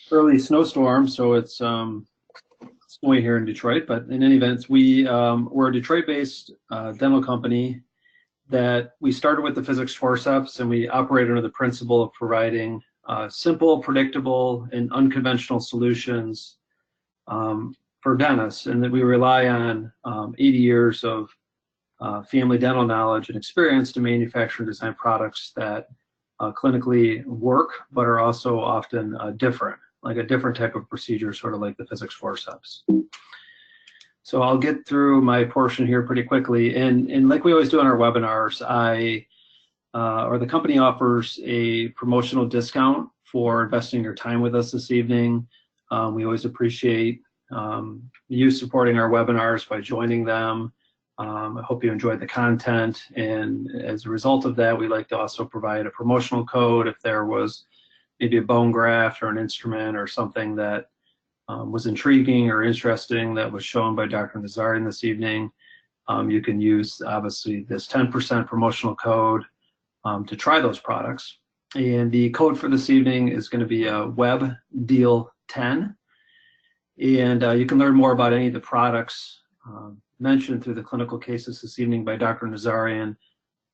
S3: snowstorm, so it's snowy here in Detroit. But in any event, we're a Detroit-based dental company that we started with the physics forceps, and we operate under the principle of providing simple, predictable, and unconventional solutions for dentists, and that we rely on 80 years of family dental knowledge and experience to manufacture and design products that clinically work, but are also often different, like a different type of procedure, sort of like the physics forceps. So I'll get through my portion here pretty quickly, and like we always do on our webinars, the company offers a promotional discount for investing your time with us this evening. We always appreciate you supporting our webinars by joining them. I hope you enjoyed the content, and as a result of that, we like to also provide a promotional code if there was maybe a bone graft or an instrument or something that was intriguing or interesting that was shown by Dr. Nazarian this evening. You can use, obviously, this 10% promotional code to try those products. And the code for this evening is going to be a web deal 10. And you can learn more about any of the products mentioned through the clinical cases this evening by Dr. Nazarian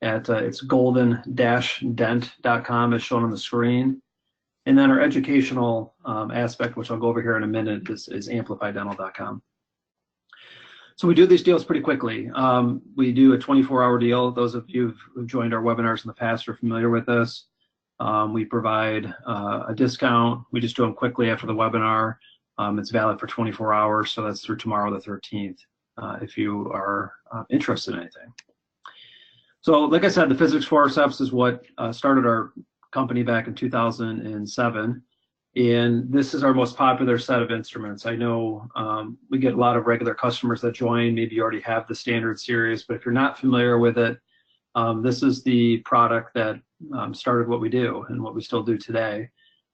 S3: at it's golden-dent.com as shown on the screen. And then our educational aspect, which I'll go over here in a minute, is amplifydental.com. So we do these deals pretty quickly. We do a 24-hour deal. Those of you who've joined our webinars in the past are familiar with this. We provide a discount. We just do them quickly after the webinar. It's valid for 24 hours, so that's through tomorrow the 13th, if you are interested in anything. So like I said, the physics forceps is what started our company back in 2007, and this is our most popular set of instruments. I know we get a lot of regular customers that join. Maybe you already have the standard series, but if you're not familiar with it, this is the product that started what we do and what we still do today.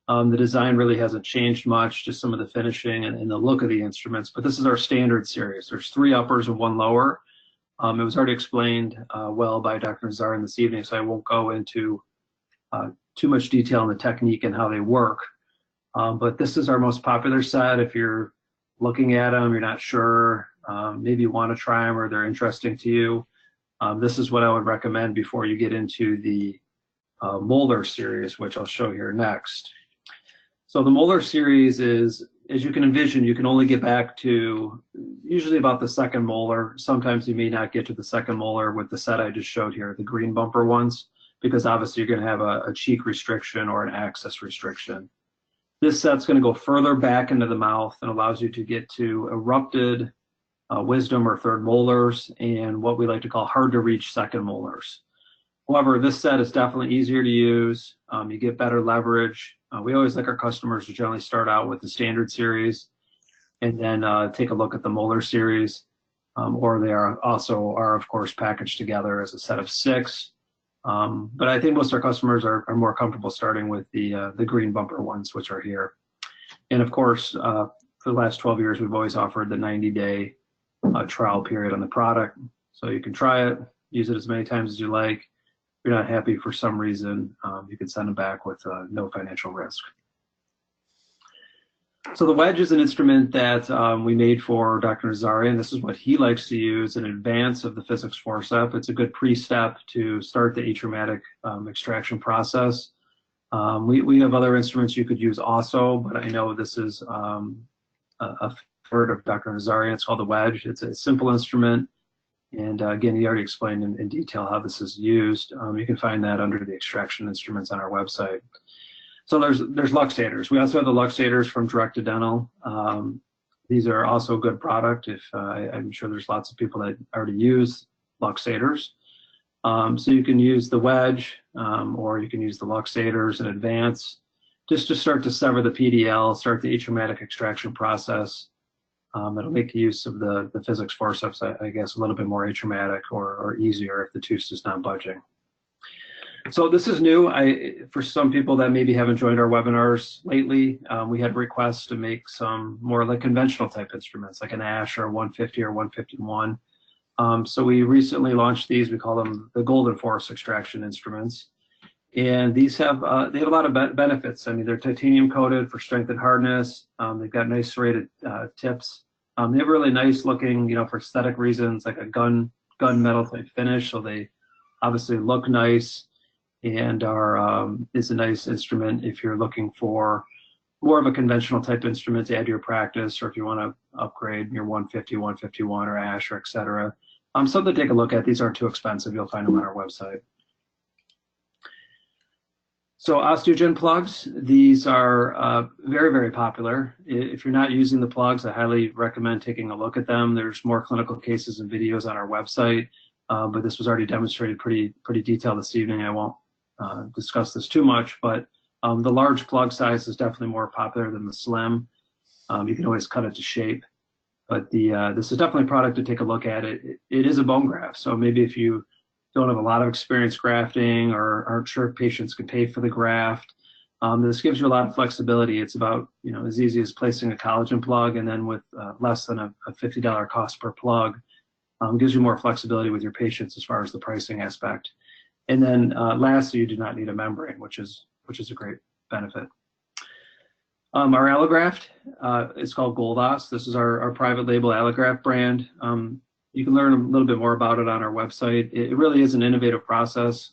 S3: The design really hasn't changed much, just some of the finishing and the look of the instruments, but this is our standard series. There's 3 uppers and 1 lower. It was already explained well by Dr. Nazarian this evening, so I won't go into too much detail on the technique and how they work. But this is our most popular set. If you're looking at them, you're not sure, maybe you want to try them or they're interesting to you, this is what I would recommend before you get into the molar series, which I'll show here next. So the molar series is, as you can envision, you can only get back to usually about the 2nd molar. Sometimes you may not get to the 2nd molar with the set I just showed here, the green bumper ones, because obviously you're going to have a cheek restriction or an access restriction. This set's going to go further back into the mouth and allows you to get to erupted wisdom or 3rd molars and what we like to call hard to reach 2nd molars. However, this set is definitely easier to use. You get better leverage. We always like our customers to generally start out with the standard series and then take a look at the molar series, or they are of course packaged together as a set of 6. But I think most of our customers are more comfortable starting with the green bumper ones, which are here. And of course, for the last 12 years, we've always offered the 90-day trial period on the product. So you can try it, use it as many times as you like. If you're not happy for some reason, you can send them back with no financial risk. So the wedge is an instrument that we made for Dr. Nazarian. This is what he likes to use in advance of the physics forceps. It's a good pre-step to start the atraumatic extraction process. We have other instruments you could use also, but I know this is a favorite of Dr. Nazarian. It's called the wedge. It's a simple instrument. And again, he already explained in detail how this is used. You can find that under the extraction instruments on our website. So there's luxators. We also have the luxators from Direct to Dental. These are also a good product. I'm sure there's lots of people that already use luxators. So you can use the wedge or you can use the luxators in advance just to start to sever the PDL, start the atraumatic extraction process. It'll make the use of the physics forceps, I guess, a little bit more atraumatic or easier if the tooth is not budging. So this is new. For some people that maybe haven't joined our webinars lately, we had requests to make some more like conventional type instruments, like an ASH or 150 or 151. So we recently launched these. We call them the Golden Force extraction instruments. And these have they have a lot of benefits. I mean, they're titanium coated for strength and hardness. They've got nice serrated tips. They have really nice looking, for aesthetic reasons, like a gun metal type finish. So they obviously look nice and is a nice instrument if you're looking for more of a conventional type instrument to add to your practice, or if you want to upgrade your 150, 151 or ASH or et cetera. Something to take a look at. These aren't too expensive. You'll find them on our website. So osteogen plugs, these are very, very popular. If you're not using the plugs, I highly recommend taking a look at them. There's more clinical cases and videos on our website, but this was already demonstrated pretty detailed this evening. I won't discuss this too much, but the large plug size is definitely more popular than the slim. You can always cut it to shape, but this is definitely a product to take a look at. It is a bone graft, so maybe if you don't have a lot of experience grafting or aren't sure if patients can pay for the graft, this gives you a lot of flexibility. It's about as easy as placing a collagen plug, and then with less than a $50 cost per plug, gives you more flexibility with your patients as far as the pricing aspect. And then lastly, you do not need a membrane, which is a great benefit. Our allograft is called GoldenDent. This is our private label allograft brand. You can learn a little bit more about it on our website. It really is an innovative process.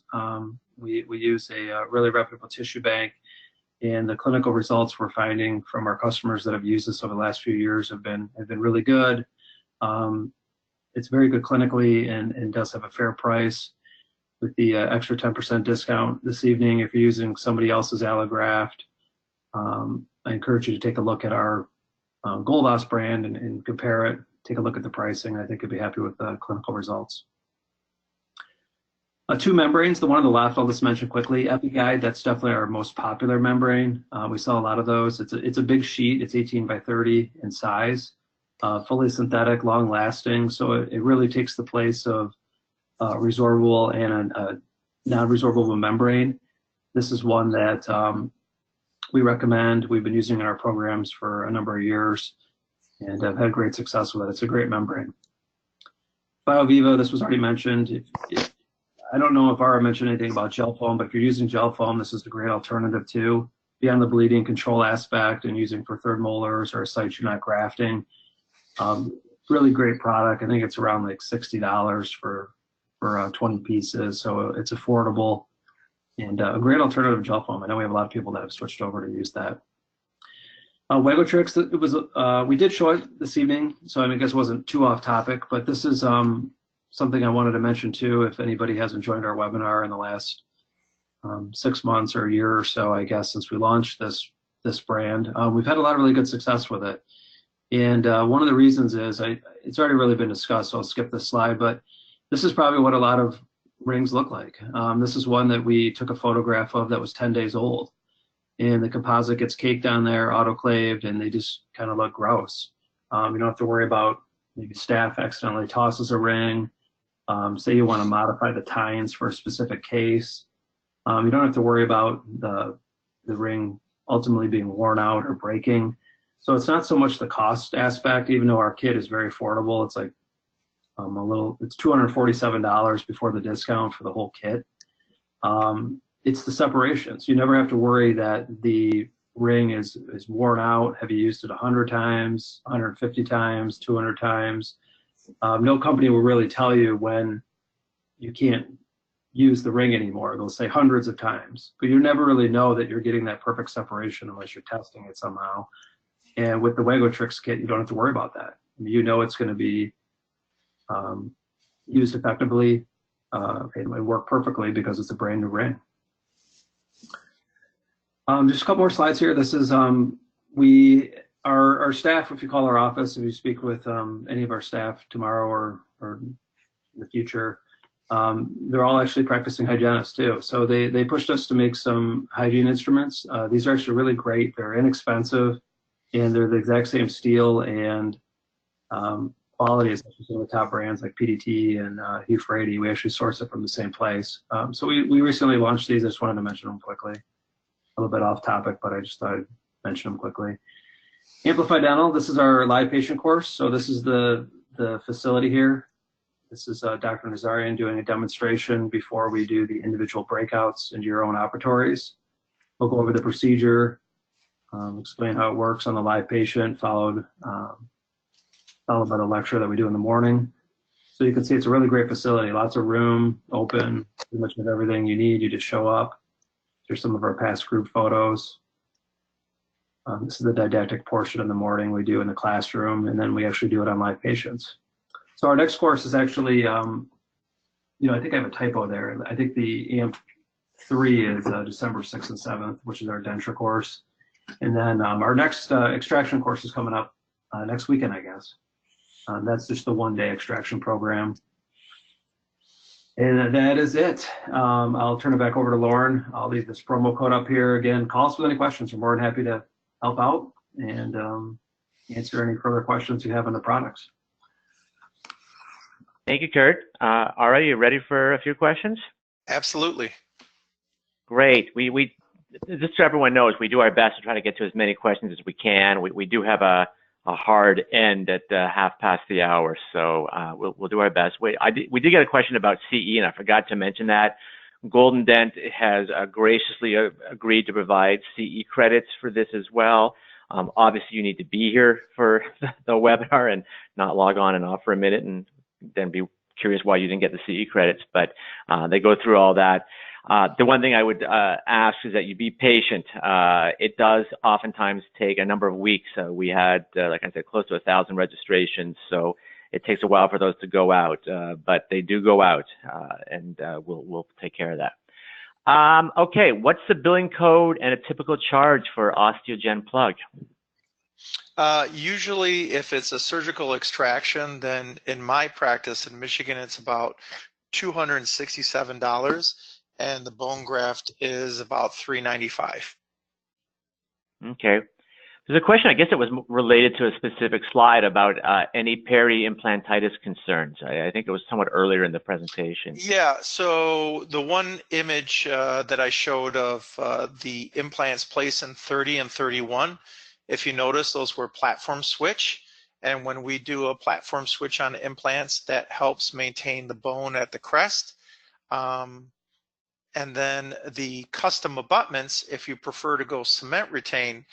S3: We use a really reputable tissue bank, and the clinical results we're finding from our customers that have used this over the last few years have been really good. It's very good clinically and does have a fair price. With the extra 10% discount this evening, if you're using somebody else's allograft, I encourage you to take a look at our GoldenDent brand and compare it. Take a look at the pricing. I think you'll be happy with the clinical results. Two membranes. The one on the left, I'll just mention quickly. EpiGuide, that's definitely our most popular membrane. We sell a lot of those. It's a big sheet. It's 18 by 30 in size, fully synthetic, long lasting. So it really takes the place of resorbable and a non-resorbable membrane. This is one that we recommend. We've been using in our programs for a number of years, and I've had great success with it. It's a great membrane. BioViva, this was already mentioned. I don't know if Ara mentioned anything about gel foam, but if you're using gel foam, this is a great alternative too. Beyond the bleeding control aspect and using for third molars or sites you're not grafting. Really great product. I think it's around like $60 for 20 pieces, so it's affordable and a great alternative to gel foam. I know we have a lot of people that have switched over to use that. Wegotrix, we did show it this evening, so I guess it wasn't too off topic, but this is something I wanted to mention too, if anybody hasn't joined our webinar in the last 6 months or a year or so, I guess, since we launched this brand. We've had a lot of really good success with it. And one of the reasons is, it's already really been discussed, so I'll skip this slide, but this is probably what a lot of rings look like. This is one that we took a photograph of that was 10 days old. And the composite gets caked on there, autoclaved, and they just kind of look gross. You don't have to worry about maybe staff accidentally tosses a ring. Say you want to modify the tines for a specific case. You don't have to worry about the ring ultimately being worn out or breaking. So it's not so much the cost aspect, even though our kit is very affordable. It's like it's $247 before the discount for the whole kit. It's the separation. So you never have to worry that the ring is worn out? Have you used it 100 times, 150 times, 200 times? No company will really tell you when you can't use the ring anymore. They'll say hundreds of times, but you never really know that you're getting that perfect separation unless you're testing it somehow. And with the Wagotrix kit, you don't have to worry about that. You know it's going to be used effectively and work perfectly because it's a brand new ring. Just a couple more slides here. This is our staff. If you call our office, if you speak with any of our staff tomorrow or in the future, they're all actually practicing hygienists too. So they pushed us to make some hygiene instruments. These are actually really great. They're inexpensive, and they're the exact same steel and quality as some of the top brands like PDT and Hugh-Frady. We actually source it from the same place. So we recently launched these. I just wanted to mention them quickly. A little bit off topic, but I just thought I'd mention them quickly. Amplify Dental, this is our live patient course. So this is the facility here. This is Dr. Nazarian doing a demonstration before we do the individual breakouts into your own operatories. We'll go over the procedure, explain how it works on the live patient, followed by the lecture that we do in the morning. So you can see it's a really great facility, lots of room, open, pretty much with everything you need. You just show up. Here's some of our past group photos. This is the didactic portion in the morning we do in the classroom, and then we actually do it on live patients. So our next course is actually, I think I have a typo there. I think the AMP3 is December 6th and 7th, which is our denture course. And then our next extraction course is coming up next weekend, I guess. That's just the one-day extraction program. And that is it. I'll turn it back over to Lorne. I'll leave this promo code up here. Again, call us with any questions. We're more than happy to help out and answer any further questions you have on the products.
S1: Thank you, Kurt. Ara, you ready for a few questions?
S2: Absolutely.
S1: Great. We just so everyone knows, we do our best to try to get to as many questions as we can. We do have a hard end at 1/2 past, so we'll do our best. We did get a question about CE, and I forgot to mention that. GoldenDent has graciously agreed to provide CE credits for this as well. Obviously, you need to be here for the webinar and not log on and off for a minute and then be curious why you didn't get the CE credits, but they go through all that. The one thing I would ask is that you be patient. It does oftentimes take a number of weeks. We had, like I said, close to 1,000 registrations, so it takes a while for those to go out, but they do go out, and we'll take care of that. Okay, what's the billing code and a typical charge for Osteogen Plug?
S2: Usually, if it's a surgical extraction, then in my practice in Michigan, it's about $267. And the bone graft is about $395.
S1: Okay. There's a question, I guess it was related to a specific slide about any peri-implantitis concerns. I think it was somewhat earlier in the presentation.
S2: Yeah, so the one image that I showed of the implants placed in 30 and 31, if you notice, those were platform switch. And when we do a platform switch on implants, that helps maintain the bone at the crest. And then the custom abutments, if you prefer to go cement retain,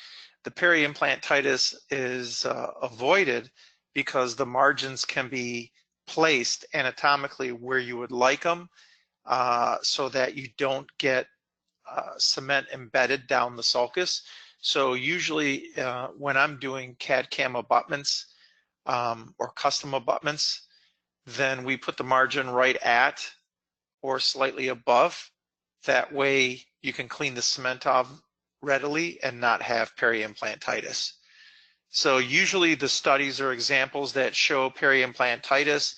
S2: the peri-implantitis is avoided because the margins can be placed anatomically where you would like them so that you don't get cement embedded down the sulcus. So usually when I'm doing CAD/CAM abutments or custom abutments, then we put the margin right at or slightly above. That way you can clean the cement off readily and not have peri-implantitis. So usually the studies are examples that show peri-implantitis.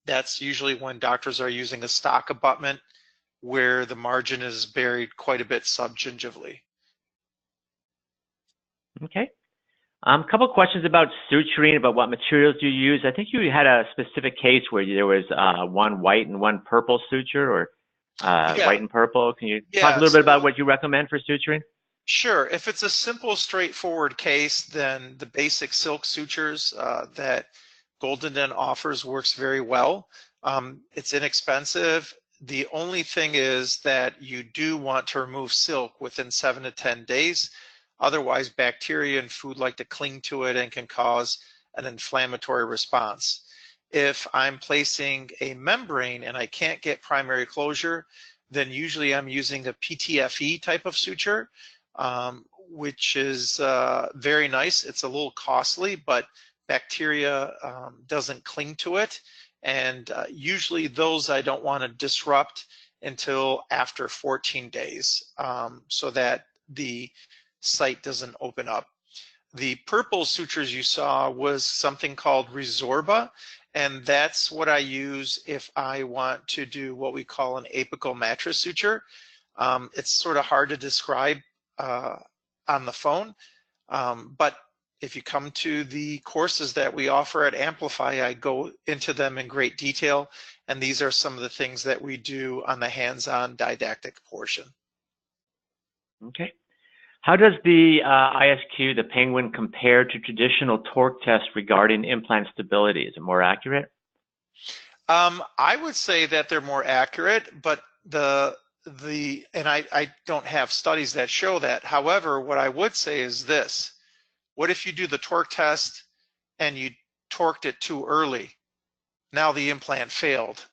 S2: That's usually when doctors are using a stock abutment where the margin is buried quite a bit subgingivally.
S1: Okay. A couple of questions about suturing, about what materials you use. I think you had a specific case where there was one white and one purple suture, or white and purple. Can you talk a little bit about what you recommend for suturing?
S2: Sure. If it's a simple, straightforward case, then the basic silk sutures that GoldenDent offers works very well. It's inexpensive. the only thing is that you do want to remove silk within 7 to 10 days. Otherwise, bacteria and food like to cling to it and can cause an inflammatory response. If I'm placing a membrane and I can't get primary closure, then usually I'm using a PTFE type of suture, which is very nice. It's a little costly, but bacteria doesn't cling to it. And usually those I don't want to disrupt until after 14 days so that the site doesn't open up. The purple sutures you saw was something called Resorba, and that's what I use if I want to do what we call an apical mattress suture. It's sort of hard to describe on the phone, but if you come to the courses that we offer at Amplify, I go into them in great detail, and these are some of the things that we do on the hands-on didactic portion.
S1: Okay. How does the ISQ, the Penguin, compare to traditional torque tests regarding implant stability? Is it more accurate?
S2: I would say that they're more accurate, but and I don't have studies that show that. However, what I would say is this. What if you do the torque test and you torqued it too early? Now the implant failed.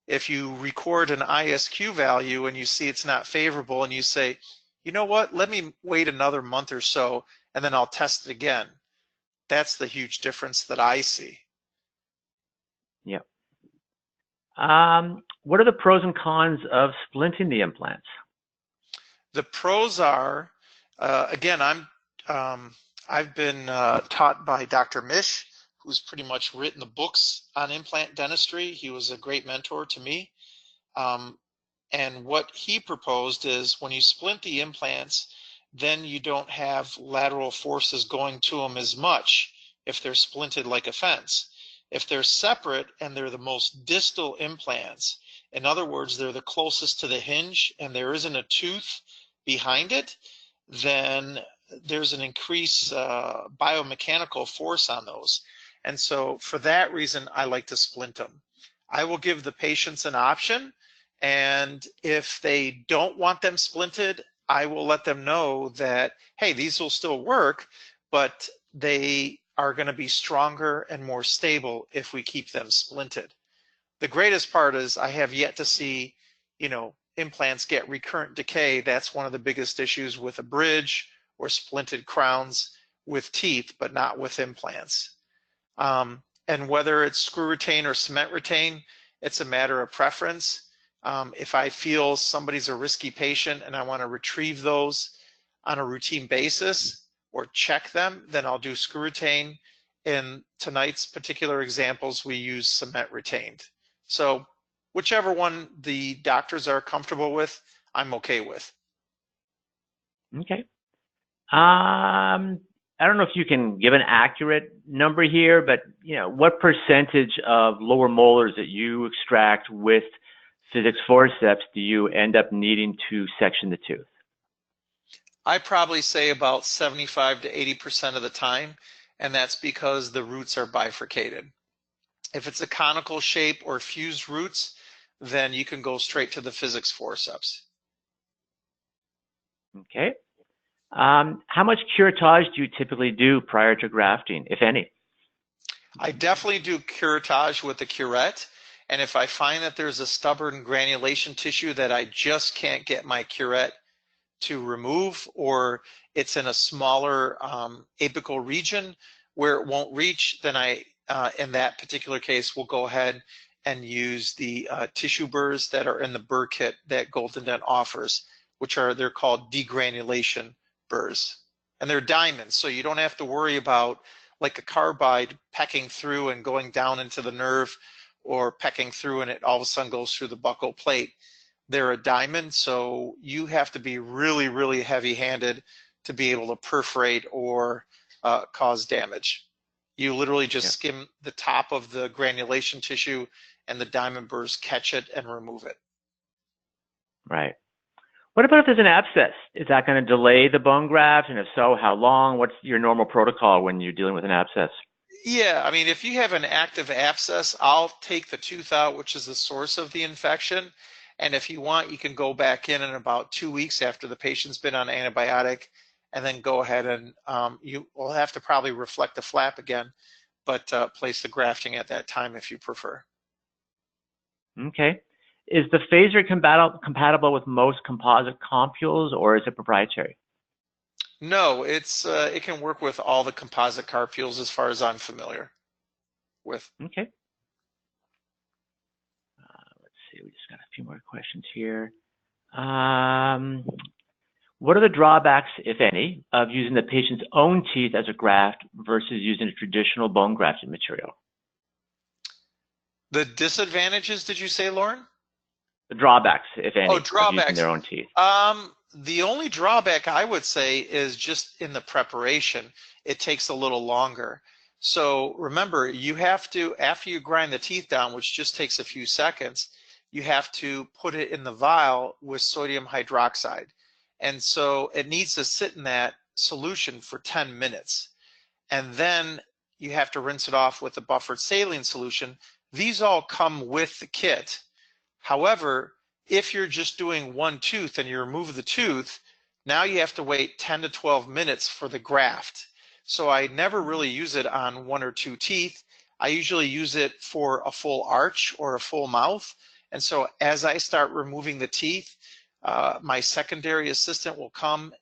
S2: If you record an ISQ value and you see it's not favorable and you say, you know what, let me wait another month or so and then I'll test it again. That's the huge difference that I see.
S1: Yeah. What are the pros and cons of splinting the implants?
S2: The pros are, again, I've been taught by Dr. Mish, who's pretty much written the books on implant dentistry. He was a great mentor to me. And what he proposed is when you splint the implants, then you don't have lateral forces going to them as much if they're splinted like a fence. If they're separate and they're the most distal implants, in other words, they're the closest to the hinge and there isn't a tooth behind it, then there's an increased biomechanical force on those. And so for that reason, I like to splint them. I will give the patients an option. And if they don't want them splinted, I will let them know that, hey, these will still work, but they are going to be stronger and more stable if we keep them splinted. The greatest part is I have yet to see, implants get recurrent decay. That's one of the biggest issues with a bridge or splinted crowns with teeth, but not with implants. And whether it's screw retain or cement retain, it's a matter of preference. If I feel somebody's a risky patient and I want to retrieve those on a routine basis or check them, then I'll do screw retain. In tonight's particular examples, we use cement retained. So whichever one the doctors are comfortable with, I'm okay with.
S1: Okay. I don't know if you can give an accurate number here, but what percentage of lower molars that you extract with physics forceps do you end up needing to section the tooth?
S2: I probably say about 75 to 80% of the time, and that's because the roots are bifurcated. If it's a conical shape or fused roots, then you can go straight to the physics forceps.
S1: Okay. How much curettage do you typically do prior to grafting, if any?
S2: I definitely do curettage with the curette. And if I find that there's a stubborn granulation tissue that I just can't get my curette to remove, or it's in a smaller apical region where it won't reach, then I, in that particular case, will go ahead and use the tissue burrs that are in the burr kit that GoldenDent offers, they're called degranulation burrs. And they're diamonds, so you don't have to worry about like a carbide pecking through and going down into the nerve, or pecking through and it all of a sudden goes through the buccal plate. They're a diamond, so you have to be really, really heavy-handed to be able to perforate or cause damage. You literally just skim the top of the granulation tissue and the diamond burrs catch it and remove it.
S1: Right. What about if there's an abscess? Is that going to delay the bone graft? And if so, how long? What's your normal protocol when you're dealing with an abscess?
S2: Yeah, I mean, if you have an active abscess, I'll take the tooth out, which is the source of the infection, And if you want, you can go back in about 2 weeks after the patient's been on antibiotic, and then go ahead and you will have to probably reflect the flap again, but place the grafting at that time if you prefer.
S1: Okay. Is the phaser compatible with most composite compules, or is it proprietary?
S2: No, it can work with all the composite carpules as far as I'm familiar with.
S1: Okay. Let's see, we just got a few more questions here. What are the drawbacks, if any, of using the patient's own teeth as a graft versus using a traditional bone grafted material?
S2: The disadvantages, did you say, Lauren?
S1: The drawbacks, if any,
S2: Oh,
S1: of using
S2: drawbacks.
S1: their own teeth.
S2: The only drawback I would say is just in the preparation. It takes a little longer. So remember, you have to, after you grind the teeth down, which just takes a few seconds, you have to put it in the vial with sodium hydroxide. And so it needs to sit in that solution for 10 minutes. And then you have to rinse it off with a buffered saline solution. These all come with the kit. However, if you're just doing one tooth and you remove the tooth, now you have to wait 10 to 12 minutes for the graft. So I never really use it on 1 or 2 teeth. I usually use it for a full arch or a full mouth. And so as I start removing the teeth, my secondary assistant will come,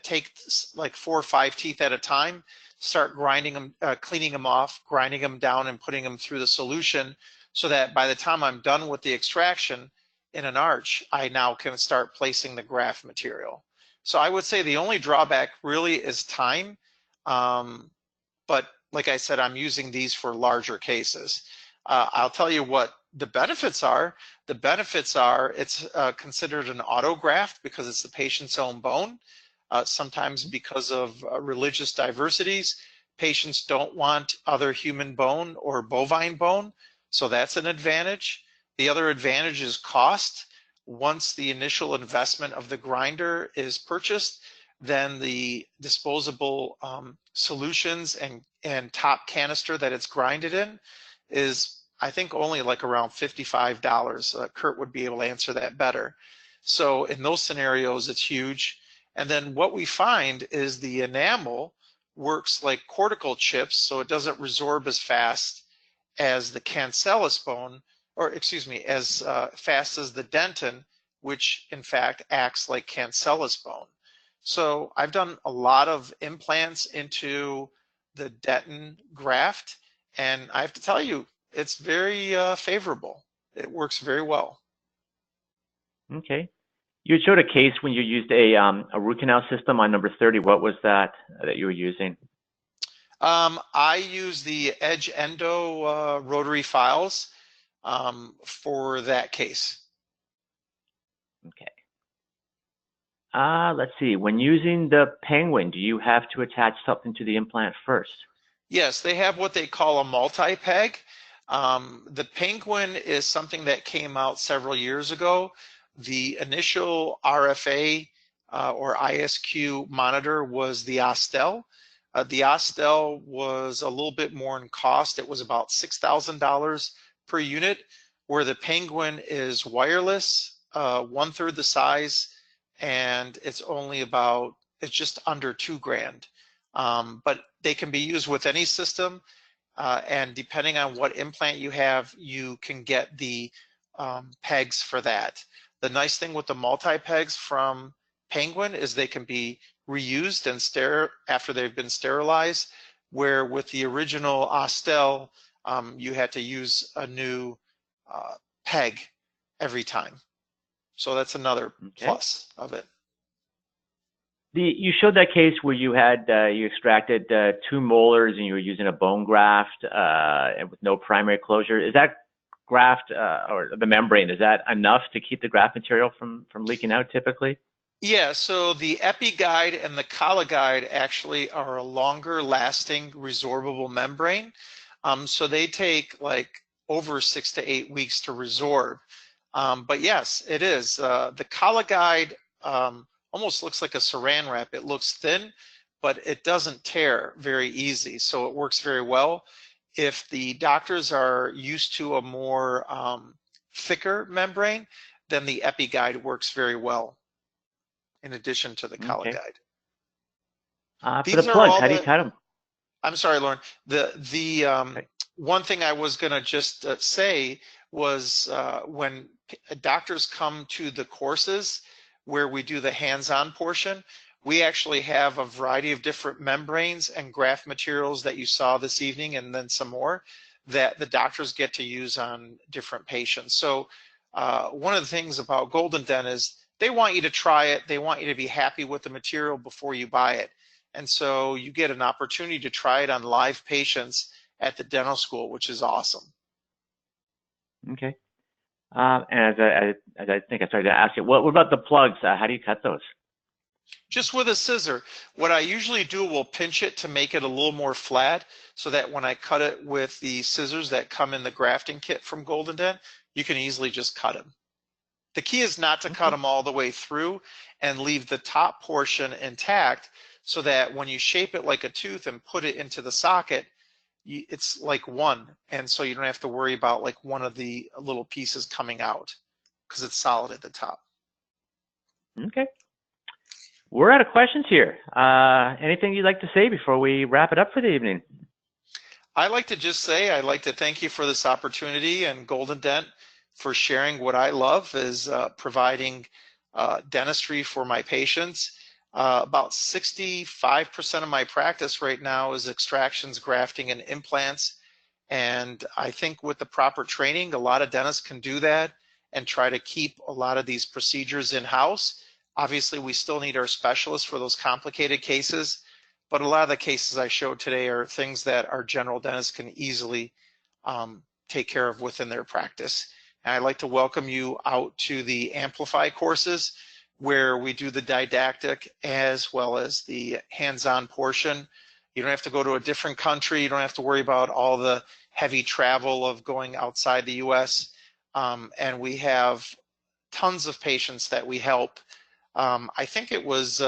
S2: take like 4 or 5 teeth at a time, start grinding them, cleaning them off, grinding them down and putting them through the solution, so that by the time I'm done with the extraction in an arch, I now can start placing the graft material. So I would say the only drawback really is time. But like I said, I'm using these for larger cases. I'll tell you what the benefits are. The benefits are it's considered an autograft because it's the patient's own bone. Sometimes because of religious diversities, patients don't want other human bone or bovine bone. So that's an advantage. The other advantage is cost. Once the initial investment of the grinder is purchased, then the disposable solutions and top canister that it's grinded in is, I think, only like around $55. Kurt would be able to answer that better. So in those scenarios, it's huge. And then what we find is the enamel works like cortical chips, so it doesn't resorb as fast as the cancellous bone, or excuse me, as fast as the dentin, which in fact acts like cancellous bone. So I've done a lot of implants into the dentin graft, and I have to tell you, it's very favorable. It works very well.
S1: Okay. You showed a case when you used a root canal system on number 30. What was that you were using?
S2: I use the Edge Endo rotary files for that case.
S1: Okay. Let's see. When using the Penguin, do you have to attach something to the implant first?
S2: Yes, they have what they call a multi-peg. The Penguin is something that came out several years ago. The initial RFA or ISQ monitor was the Ostel. The Ostel was a little bit more in cost. It was about $6,000 per unit, where the Penguin is wireless, 1/3 the size, and it's only about, it's just under $2,000. But they can be used with any system, and depending on what implant you have, you can get the pegs for that. The nice thing with the multi-pegs from Penguin is they can be reused and after they've been sterilized, where with the original Ostel, you had to use a new peg every time. So that's another plus of it.
S1: You showed that case where you had you extracted 2 molars and you were using a bone graft with no primary closure. Is that graft or the membrane, is that enough to keep the graft material from leaking out typically?
S2: Yeah, so the EpiGuide and the CollaGuide actually are a longer lasting resorbable membrane. So they take like over 6 to 8 weeks to resorb. But yes, it is. The CollaGuide almost looks like a saran wrap. It looks thin, but it doesn't tear very easy. So it works very well. If the doctors are used to a more thicker membrane, then the Epi Guide works very well, in addition to the Color
S1: Okay.
S2: Guide.
S1: For the plugs, how do you cut them?
S2: I'm sorry, Lauren. The one thing I was going to just say was when doctors come to the courses where we do the hands-on portion, we actually have a variety of different membranes and graft materials that you saw this evening, and then some more that the doctors get to use on different patients. So one of the things about GoldenDent is they want you to try it. They want you to be happy with the material before you buy it. And so you get an opportunity to try it on live patients at the dental school, which is awesome.
S1: Okay. And as I think I started to ask you, what about the plugs? How do you cut those?
S2: Just with a scissor. What I usually do will pinch it to make it a little more flat so that when I cut it with the scissors that come in the grafting kit from GoldenDent, you can easily just cut them. The key is not to cut them all the way through and leave the top portion intact, so that when you shape it like a tooth and put it into the socket, it's like one. And so you don't have to worry about like one of the little pieces coming out because it's solid at the top.
S1: Okay. We're out of questions here. Anything you'd like to say before we wrap it up for the evening?
S2: I'd like to just say I'd like to thank you for this opportunity, and GoldenDent for sharing what I love is providing dentistry for my patients. About 65% of my practice right now is extractions, grafting, and implants. And I think with the proper training, a lot of dentists can do that and try to keep a lot of these procedures in-house. Obviously, we still need our specialists for those complicated cases, but a lot of the cases I showed today are things that our general dentists can easily take care of within their practice. And I'd like to welcome you out to the Amplify courses, where we do the didactic as well as the hands-on portion. You don't have to go to a different country. You don't have to worry about all the heavy travel of going outside the US. And we have tons of patients that we help. I think it was,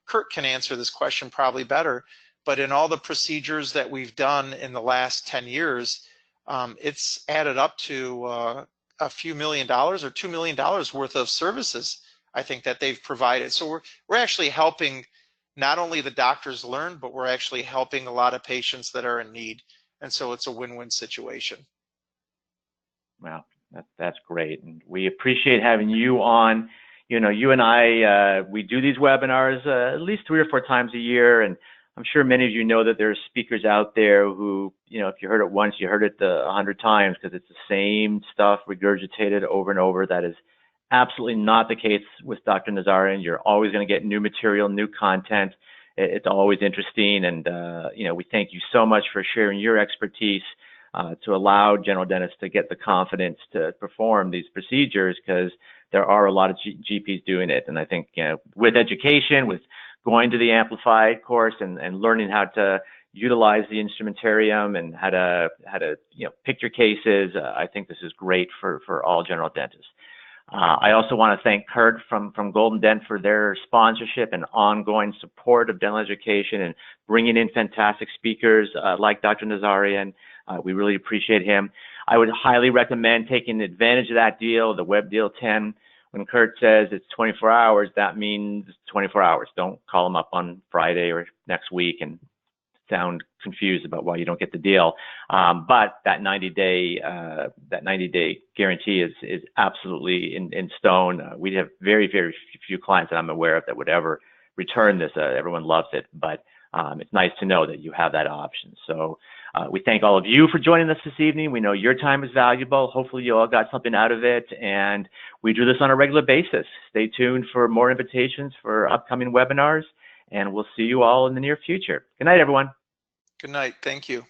S2: Kurt can answer this question probably better, but in all the procedures that we've done in the last 10 years, it's added up to a few $1 million or $2 million worth of services, I think, that they've provided. So we're actually helping not only the doctors learn, but we're actually helping a lot of patients that are in need. And so it's a win-win situation.
S1: Well, that's great. And we appreciate having you on. You know, you and I, we do these webinars at least 3 or 4 times a year. And I'm sure many of you know that there are speakers out there who, you know, if you heard it once, you heard it 100 times, because it's the same stuff regurgitated over and over. That is absolutely not the case with Dr. Nazarian. You're always going to get new material, new content. It's always interesting. And, you know, we thank you so much for sharing your expertise to allow general dentists to get the confidence to perform these procedures, because there are a lot of GPs doing it. And I think, you know, with education, with going to the Amplified course and learning how to utilize the instrumentarium and how to you know, pick your cases, I think this is great for all general dentists. I also want to thank Kurt from GoldenDent for their sponsorship and ongoing support of dental education and bringing in fantastic speakers like Dr. Nazarian. We really appreciate him. I would highly recommend taking advantage of that deal, the Web Deal 10. When Kurt says it's 24 hours, that means 24 hours. Don't call him up on Friday or next week and sound confused about why you don't get the deal. But that 90-day guarantee is absolutely in stone. We have very, very few clients that I'm aware of that would ever return this. Everyone loves it, but it's nice to know that you have that option. So we thank all of you for joining us this evening. We know your time is valuable. Hopefully you all got something out of it, and we do this on a regular basis. Stay tuned for more invitations for upcoming webinars, and we'll see you all in the near future. Good night, everyone.
S2: Good night. Thank you.